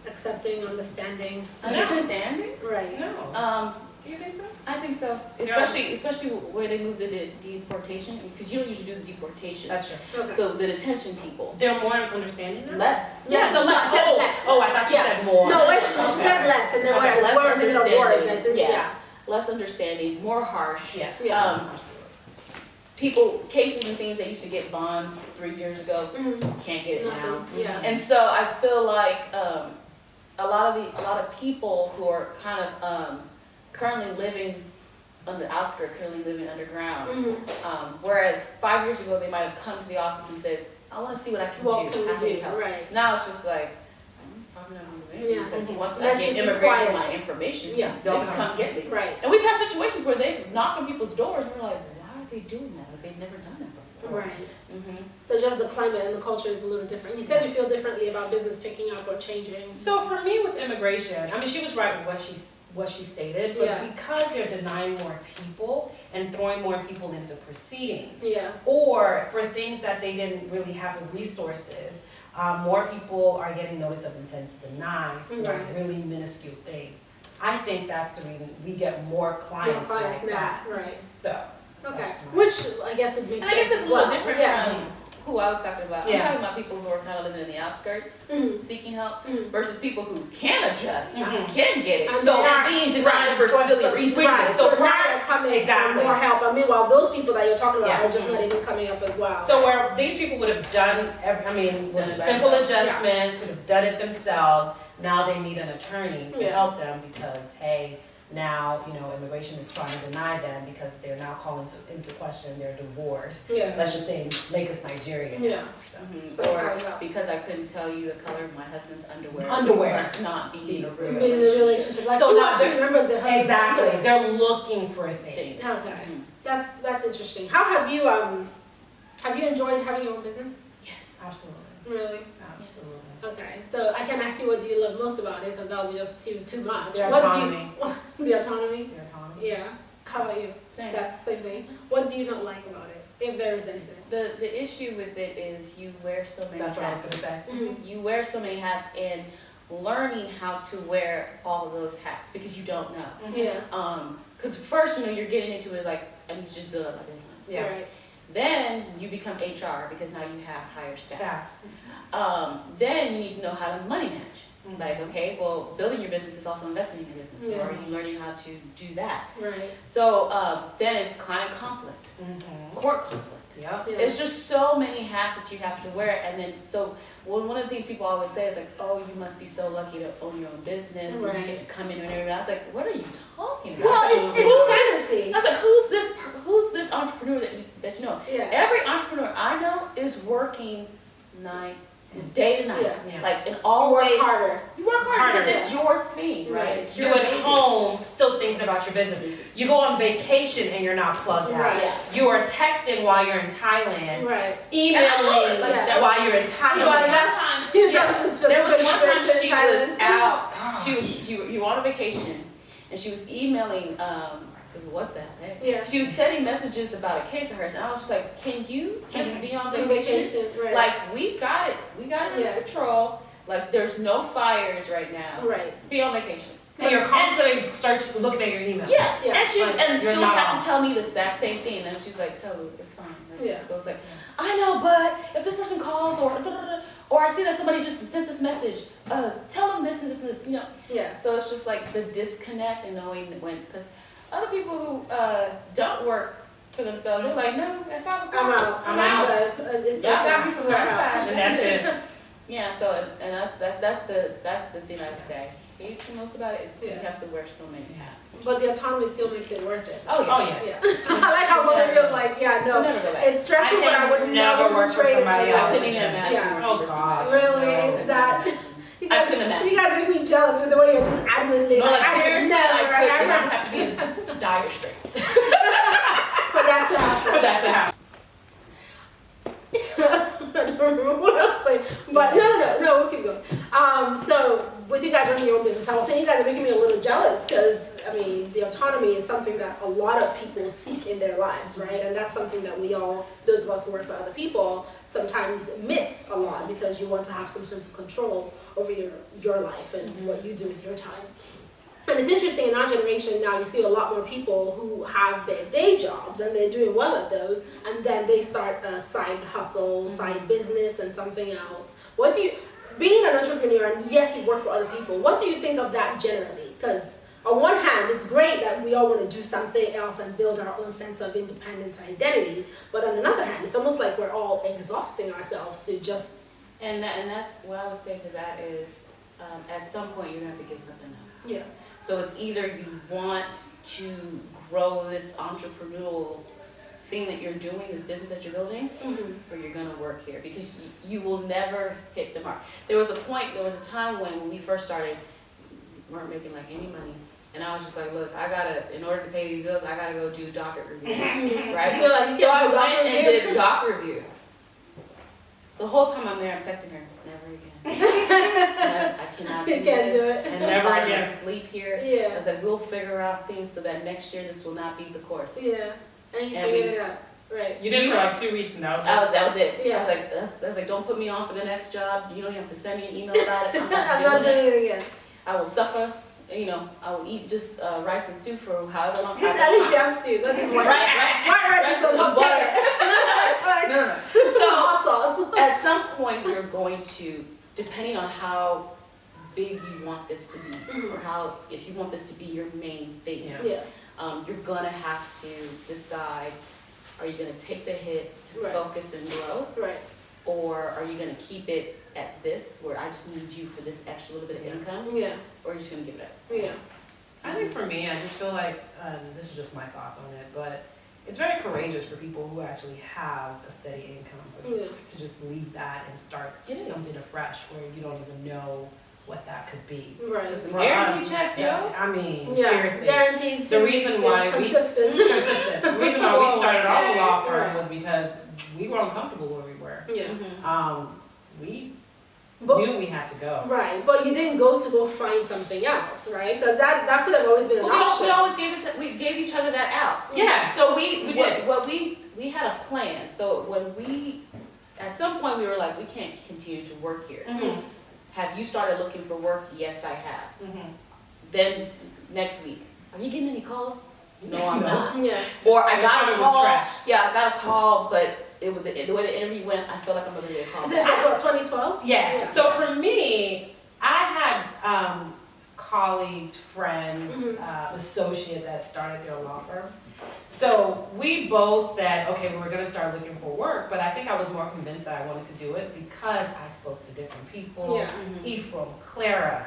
Accepting, understanding. Understanding. Right. No. Do you think so? I think so, especially where they move the deportation, because you don't usually do the deportation. That's true. Okay. So the detention people, They're more understanding now? less. Yes, the less. I said Oh, less. oh, I thought you Yeah. said more. No, wait, she Okay. said less, and then Okay, when less I word in the words, I understanding. think, Yeah. yeah. Less understanding, more harsh. Yes. Yeah. Absolutely. People, cases and things that used to get bonds 3 years ago, Mhm. can't get it now. Nothing. Yeah. And so I feel like a lot of people who are kind of currently living on the outskirts, currently living underground. Mhm. Whereas 5 years ago they might have come to the office and said, "I want to see what I can What do. can How can we you do? help?" Right. Now it's just like, I'm probably not going to do anything Yeah. because once I Let's get just be immigration, quiet. my information, Yeah. they Don't can come. come get me. Right. And we've had situations where they've knocked on people's doors and we're like, why are they doing that? Like, they've never done that before. Right. Mm-hmm. So just the climate and the culture is a little different. You said you feel differently about business picking up or changing. So for me with immigration, I mean, she was right with what she stated, but Yeah. because they're denying more people and throwing more people into proceedings, Yeah. or for things that they didn't really have the resources, more people are getting notice of intent to deny for Right. really minuscule things. I think that's the reason we get more More clients, clients like now. that. Right. So, Okay. That's my- Which I guess would make And sense. I guess it's as a little well. different Yeah. from who I was talking about. Yeah. I'm talking about people who are kind of living in the outskirts, Mhm. seeking help, Mhm. versus people who can adjust, Mhm. can get it. And So they are- being denied right, for for silly some reasons. Right. So So now prior- they're coming exactly. for more help. I mean, while those people that you're talking about Yeah. are just not even coming up as well. So where these people would have done, with Done a it by simple themselves. adjustment, could have done it themselves, now they need an attorney to Yeah. help them because, hey, Now, immigration is trying to deny them because they're now calling into question their divorce. Yeah. Let's just say Lagos, Nigeria. Yeah. So. Or because I couldn't tell you the color of my husband's underwear. Underwear. Must not be in a Being in a relationship. Like, So who now actually they're- remembers their husband's Exactly. underwear? They're looking for things. Okay. Mhm. That's interesting. How have you enjoyed having your own business? Yes. Absolutely. Really? Absolutely. Okay. So I can ask you what do you love most about it because that'll be just too much. The What autonomy. do you the autonomy? The autonomy. Yeah. How about you? Same. That's the same thing. What do you not like about it? If there is anything. The issue with it is you wear so many That's what I was hats. gonna say. Mhm. You wear so many hats and learning how to wear all of those hats because you don't know. Yeah. Because first, you're getting into it like, I need to just build up my business. Yeah. Right. Then you become HR because now you have higher staff. Staff. Then you need to know how to money manage. Mhm. Like, okay, well, building your business is also investing in your business. So Yeah. are you learning how to do that? Right. So then it's client conflict, Mhm. court conflict. Yep. Yeah. It's just so many hats that you have to wear. And then, so one of the things people always say is like, oh, you must be so lucky to own your own business. And Right. you get to come in and everything. I was like, what are you talking about? Well, it's a fantasy. I was like, who's this entrepreneur that you know? Yeah. Every entrepreneur I know is working day to night. Yeah. Yeah. Like in You all work ways. harder. You work hard Harder, because it's your thing, right? Right. It's You your at baby. home still thinking about your business. You go on vacation and you're not plugged out. Right. Yeah. You are texting while you're in Thailand, Right. emailing like, that while you're in You know, Thailand. that time, You're yeah. talking this There was specific one time situation in she Thailand. was out. You were on a vacation, and she was emailing because WhatsApp. Hey? Yeah. She was sending messages about a case of hers, and I was just like, "Can you just be on On vacation? vacation. Right. Like we got it under Yeah. control. Like there's no fires right now. Right. Be on vacation." And you're constantly looking at your email. Yeah, Yeah. and Like, and you're she'll not have off. to tell me the exact same thing, and she's like, "Tolu, it's fine." Like, Yeah. So it's like, I know, but if this person calls or I see that somebody just sent this message, tell them this and this and this, Yeah. So it's just like the disconnect and knowing when, because other people who don't work for themselves, they're like, no, at 5 o'clock. I'm out. I'm out. But it's Yeah, you got me from where I'm at. And that's it. Yeah, so and that's the thing I'd say. I hate the most about it is Yeah. you have to wear so many hats. But the autonomy still makes it worth it. Oh yeah. Oh yes. Yeah. I like how both of you are like, yeah, I'll no. never go back. It's stressful, I but I can would never never work for trade it somebody for I else. that. couldn't even imagine Yeah. working Oh, for gosh. somebody. Really, No. it's that. You I guys, couldn't imagine. you guys make me jealous with the way you're just adamantly No, like, like I seriously, never, I could ever not have to be in dire straits. for that to happen. For that to happen. I don't remember what I was saying, but no, we'll keep going. So with you guys running your own business, I was saying you guys are making me a little jealous because I mean the autonomy is something that a lot of people seek in their lives, right? And that's something that we all, those of us who work for other people, sometimes miss a lot because you want to have some sense of control over your life and what you do with your time. And it's interesting, in our generation now, you see a lot more people who have their day jobs and they're doing well at those, and then they start a side hustle, side business, and something else. What do you, being an entrepreneur, and yes, you work for other people, what do you think of that generally? Because on one hand, it's great that we all want to do something else and build our own sense of independence and identity, but on another hand, it's almost like we're all exhausting ourselves to just... And that's what I would say to that is, at some point you're gonna have to give something up. Yeah. So it's either you want to grow this entrepreneurial thing that you're doing, this business that you're building, or you're gonna work here because you will never hit the mark. There was a time when we first started, we weren't making like any money. And I was just like, look, in order to pay these bills, I gotta go do docket review, right? You're like, So I "Can't do doc went and review?" did doc review. The whole time I'm there, I'm texting her, never again. I cannot do You can't this. do it. And I'm never falling again. asleep here. I Yeah. was like, we'll figure out things so that next year this will not be the course. Yeah. And you And figured it out. Right. You did it for like 2 weeks and that was it. That was it. Yeah. I was like, don't put me on for the next job. You don't even have to send me an email about it. I'm not doing it again. I will suffer. I will eat just rice and stew for however long. At least you have stew. That's just white rice. Right. White rice is so With butter. butter. No. So hot sauce. At some point, you're going to, depending on how big you want this to be, or if you want this to be your main thing, Yeah. Yeah. you're gonna have to decide: are you gonna take the hit to Right. focus and grow, Right. or are you gonna keep it at this, where I just need you for this extra little bit of income, Yeah. or are you just gonna give it up? Yeah. I think for me, I just feel like, this is just my thoughts on it, but it's very courageous for people who actually have a steady income to just leave that and start something afresh where you don't even know what that could be. Right. Guaranteed checks, yo. I mean, seriously. Guaranteed. The reason why consistent. The reason why we started our law firm Right. was because we were uncomfortable where we were. Yeah. We But, knew we had to go. right, but you didn't go find something else, right? Because that could have always been an option. We always gave each other that out. Yeah. So We did. we had a plan. So when at some point we were like, we can't continue to work here. Mm-hmm. Have you started looking for work? Yes, I have. Mm-hmm. Then next week, are you getting any calls? No, I'm not. Yeah. Or I got a was call. trash. Yeah, I got a call, but the way the interview went, I feel like I'm gonna get a call. Is this what 2012? Yeah. Yeah. So for me, I had colleagues, friends, associate that started their law firm. So we both said, okay, we were going to start looking for work, but I think I was more convinced that I wanted to do it because I spoke to different people. Yeah. Ephraim, Clara.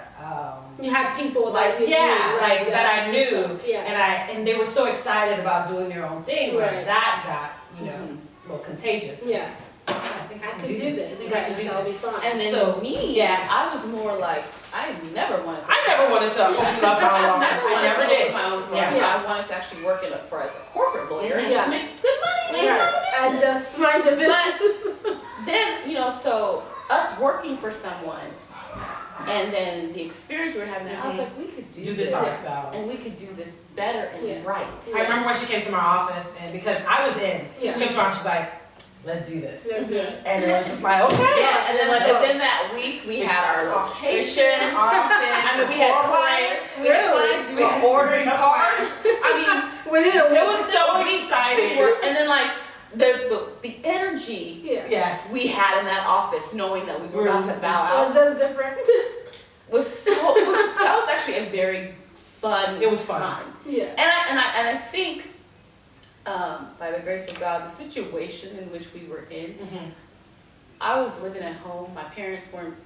You had people Like, that you knew, right, like that I knew, so, yeah. and they were so excited about doing their own thing. Where Right. that got, a little contagious. Yeah. I think I could do this. I think I Right. can do That'll be this. fun. And then So, me, yeah. I was more like, I never wanted to. I never wanted to open up my law firm. I never to did. open my own firm. Yeah. I wanted to actually work as a corporate lawyer and Yeah. just make good money. Right. And just mind your business. Then, so us working for someone and then the experience we were having, I was like, we could do this this. ourselves. And we could do this better and Yeah. right. I remember when she came to my office, and because I was in, Yeah. she came to my office, she's like, let's do this. That's it. And it was just like, okay. Yeah, and then like Let's go. within that week, we had our location. Office. I mean, we had clients. We had clients. We were ordering cars. I mean, It was so exciting. and then like the energy Yeah. Yes. we had in that office, knowing that we were about to bow It out, was just different. that was actually a very fun. It was fun. time. Yeah. And I think, by the grace of God, the situation in which we were in, Mhm. I was living at home. My parents weren't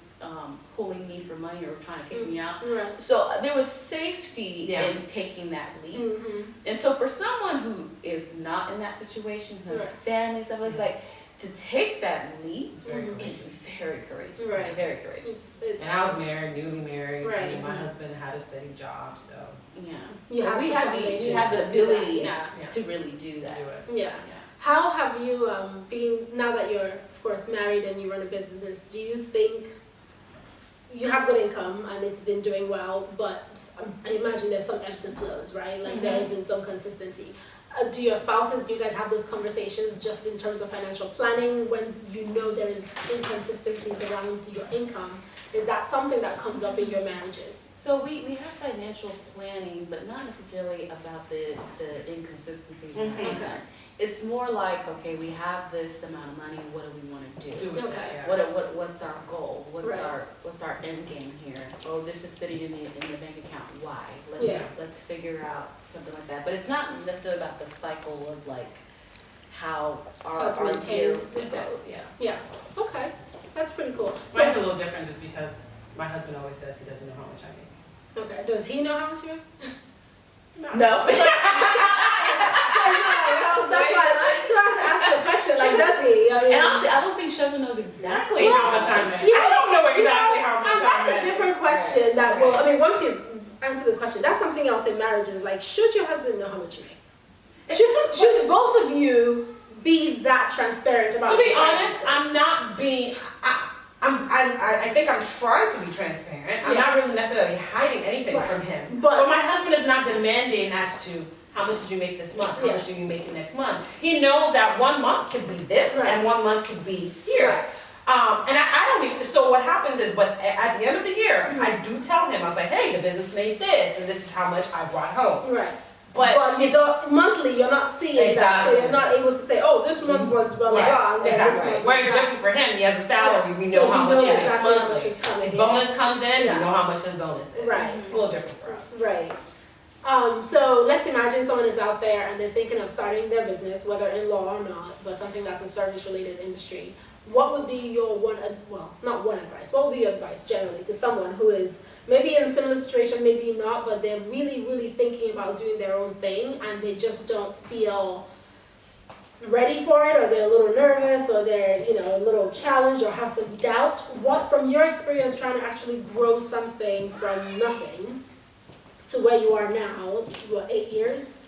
pulling me for money or trying to kick me out. Right. So there was safety Yeah. in taking that leap. Mm-hmm. And so for someone who is not in that situation, who has Right. family, stuff, it's like to take that leap It's very Mhm. courageous. is very courageous. Right. Very courageous. And I was married, newly married. Right. I mean, my husband had a steady job, so Yeah. You So have we the had foundation we had to the do that, ability yeah. to really do that. do it. Yeah. Yeah. How have you now that you're of course married and you run a business, do you think you have good income and it's been doing well, but I imagine there's some ebbs and flows, right? Like there isn't some consistency. Do your spouses, do you guys have those conversations just in terms of financial planning when you know there is inconsistencies around your income? Is that something that comes up in your marriages? So we have financial planning, but not necessarily about the inconsistencies in our Mhm. income. Okay. It's more like, okay, we have this amount of money, what do we want to do? Do it. Okay. Yeah. What's our goal? What's Right. our end game here? Oh, this is sitting in the bank account. Why? Yeah. Let's figure out something like that. But it's not necessarily about the cycle of like how our It's our maintained year with goes. Yeah. Yeah. Okay. That's pretty cool. Mine's a little different just because my husband always says he doesn't know how much I make. Okay. Does he know how much you make? No. That's why I have to ask the question. Like, does he? I mean, And honestly, I don't think Sheldon knows exactly Exactly how much I make. I don't know exactly how much and I that's make. a different question. That will. I mean, once you answer the question, that's something else in marriage. Is like, should your husband know how much you make? Should both of you be that transparent about? To be the honest, finances? I'm not being. I think I'm trying to be transparent. I'm Yeah. not really necessarily hiding anything Right. from him. But- But my husband is not demanding as to how much did you make this month, how Yeah. much did you make next month. He knows that 1 month could be this Right. and 1 month could be here. Right. And I don't even, so what happens is, but at the end of the year, Mhm. I do tell him, I was like, hey, the business made this, and this is how much I brought home. Right. But you don't monthly. You're not seeing that, so Exactly. you're not able to say, "Oh, this month was blah blah Right. blah." And then this Exactly. month Where was it's that. different for him, he has a salary, we So know he how much knows he makes exactly how much monthly. is coming His in. bonus comes in, Yeah. we know how much his bonus is. Right. It's a little different for us. Right. So let's imagine someone is out there and they're thinking of starting their business, whether in law or not, but something that's a service-related industry. what would be your not one advice, what would be your advice generally to someone who is maybe in a similar situation, maybe not, but they're really, really thinking about doing their own thing and they just don't feel ready for it, or they're a little nervous, or they're, a little challenged or have some doubt? What, from your experience trying to actually grow something from nothing to where you are now, 8 years?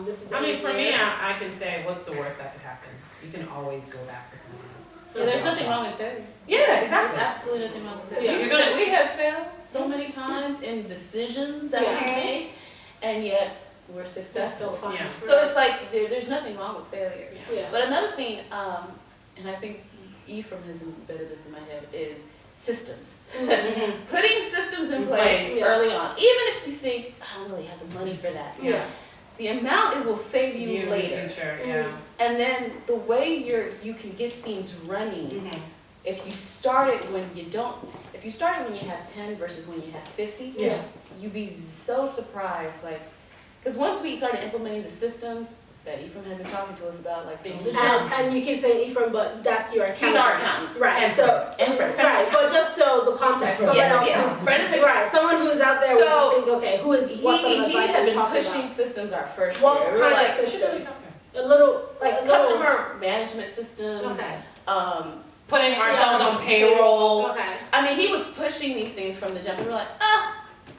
This is For me, I can say, what's the worst that could happen? You can always go back to Yeah, there's nothing wrong with failure. Yeah, There's exactly. absolutely nothing wrong with Yeah. failure. We have failed so many times in decisions that we make, and yet we're That's still successful. fun. Yeah. So it's like there's nothing wrong with failure. Yeah. But another thing, and I think Ephraim has embedded this in my head, is systems. Putting systems in place Yeah. early on, even if you think I don't really have the money for that. Yeah. The amount it will save you in later. the future, yeah. And then the way you can get things running, if you start it when you have 10 versus when you have 50, Yeah. you'd be so surprised, because once we started implementing the systems that Ephraim had been talking to us about, And you keep saying Ephraim, but that's your he's accountant. our accountant. Right, And so, And friend. right, but just so the context, someone Yes, else yes. who's, Friend of the- right, someone who's out there So, would think, okay, what's some He advice had I'm been talking pushing about? systems our first What year. We kind were of like, systems? A little, like customer management systems. Okay, Putting ourselves on payroll. okay. I mean, he was pushing these things from the jump. And we were like,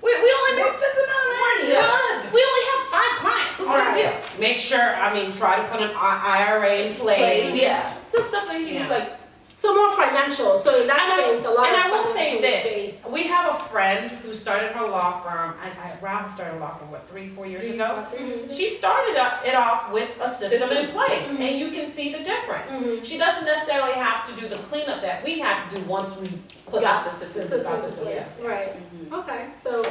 we only make this amount of money. Good. We only have 5 clients. What's the big deal? Make sure, try to put an IRA in place. Yeah. The stuff that he was Yeah. like, So more financial, so in that space, a lot And of I will say financial this, based. we have a friend who started her law firm, Rob started a law firm, 3-4 years ago? Mhm. She started it off with a system in place, Mhm. and you can see the difference. Mhm. She doesn't necessarily have to do the cleanup that we had to do once we put Got the the systems got the Systems in place, systems. right. Okay, so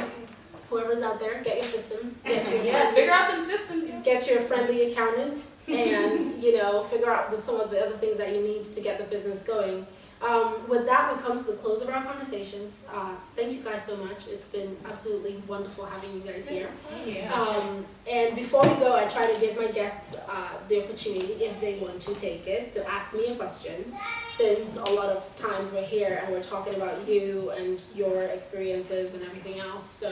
whoever's out there, get your systems, get your yeah, figure out them systems. get your friendly accountant, and figure out some of the other things that you need to get the business going. With that, we come to the close of our conversations. Thank you guys so much. It's been absolutely wonderful having you guys here. Yeah. And before we go, I try to give my guests the opportunity, if they want to take it, to ask me a question, since a lot of times we're here and we're talking about you and your experiences and everything else. So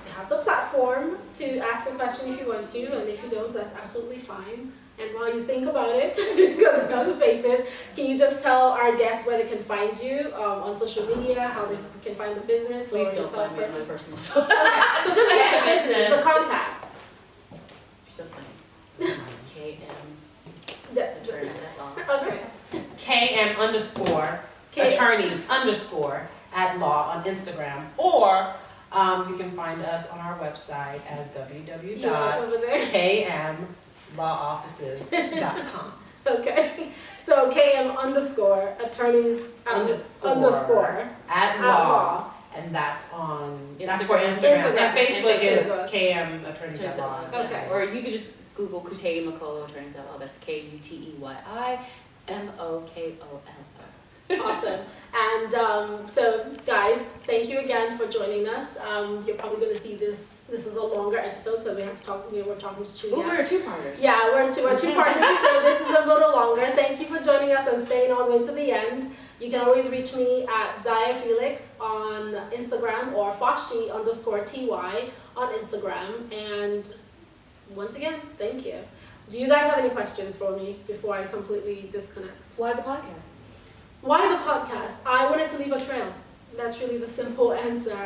you have the platform to ask a question if you want to, and if you don't, that's absolutely fine. And while you think about it, because of the faces, can you just tell our guests where they can find you on social media, how they can find the business? Please or don't yourself find me on my personally? personal Okay, so just get the business, the contact. You're so funny. KM. The- Attorney at law. Okay. KM underscore, K- attorneys underscore at law on Instagram, or you can find us on our website at You are over there. www.kmlawoffices.com. Okay. So KM underscore attorneys underscore at law, and that's for Instagram. Instagram. And Facebook is Facebook. KM attorneys at law. Okay. Or you could just Google Kuteyi Mokolo Attorneys at Law. That's KUTEYI MOKOLO. Awesome. And so guys, thank you again for joining us. You're probably going to see this is a longer episode because we have to talk, we're talking to two Ooh, we're guests. two-parters. Yeah, we're two partners, so this is a little longer. Thank you for joining us and staying all the way to the end. You can always reach me at Zaya Felix on Instagram or Foshty _TY on Instagram. And once again, thank you. Do you guys have any questions for me before I completely disconnect? Why the podcast? Why the podcast? I wanted to leave a trail. That's really the simple answer.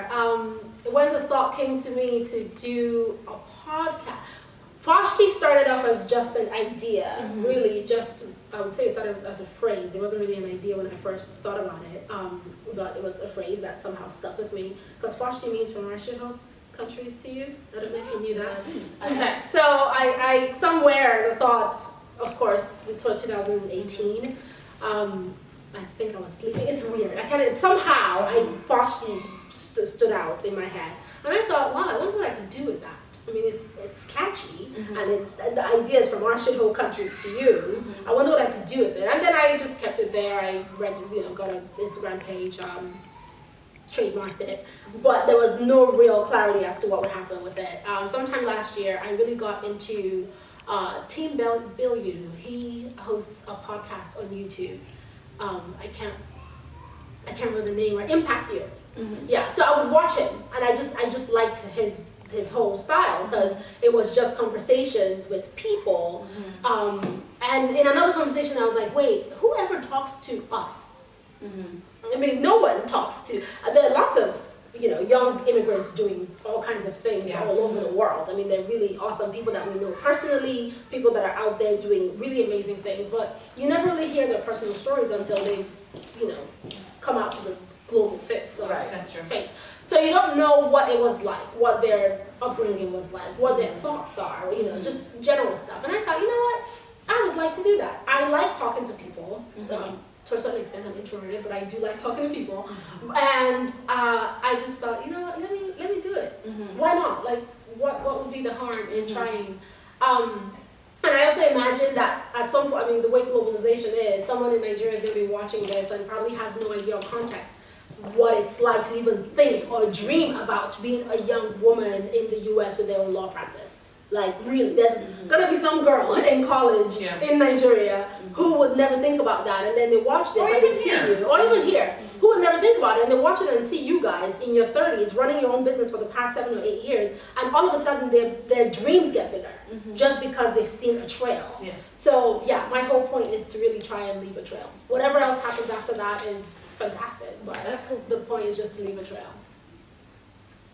When the thought came to me to do a podcast, Foshty started off as just an idea, really just, I would say it started as a phrase. It wasn't really an idea when I first thought about it, but it was a phrase that somehow stuck with me, because Foshty means from Russia countries to you. I don't know if you knew that. Okay, so I somewhere the thought, of course, until 2018, I think I was sleeping. It's weird. Somehow Foshty stood out in my head, and I thought, wow, I wonder what I could do with that. I mean, it's catchy, and the idea is from our shithole countries to you. I wonder what I could do with it, and then I just kept it there. I got an Instagram page, trademarked it, but there was no real clarity as to what would happen with it. Sometime last year, I really got into Team Billion. He hosts a podcast on YouTube. I can't remember the name, right? Impact You. Mhm. Yeah, so I would watch him, and I just liked his whole style because it was just conversations with people. And in another conversation, I was like, wait, whoever talks to us? I mean, no one talks to. There are lots of young immigrants doing all kinds of things all over the world. I mean, they're really awesome people that we know personally, people that are out there doing really amazing things. But you never really hear their personal stories until they've come out to the global face. That's true. So you don't know what it was like, what their upbringing was like, what their thoughts are, just general stuff. And I thought, you know what, I would like to do that. I like talking to people. To a certain extent, I'm introverted, but I do like talking to people. And I just thought, you know what, let me do it. Why not? Like, what would be the harm in trying? And I also imagine that at some point, I mean, the way globalization is, someone in Nigeria is going to be watching this and probably has no idea or context what it's like to even think or dream about being a young woman in the US with their own law practice. Like, really, there's gonna be some girl in college in Nigeria who would never think about that, and then they watch this and they see you, or even here, who would never think about it, and they watch it and see you guys in your 30s running your own business for the past 7 or 8 years, and all of a sudden their dreams get bigger just because they've seen a trail. So yeah, my whole point is to really try and leave a trail. Whatever else happens after that is fantastic, but That's cool. the point is just to leave a trail.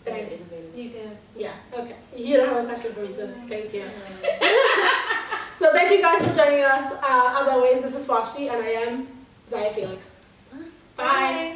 That's innovative. You did. Yeah, okay. You don't have a question for me, so thank you. So thank you guys for joining us. As always, this is Foshty, and I am Zaya Felix. Bye.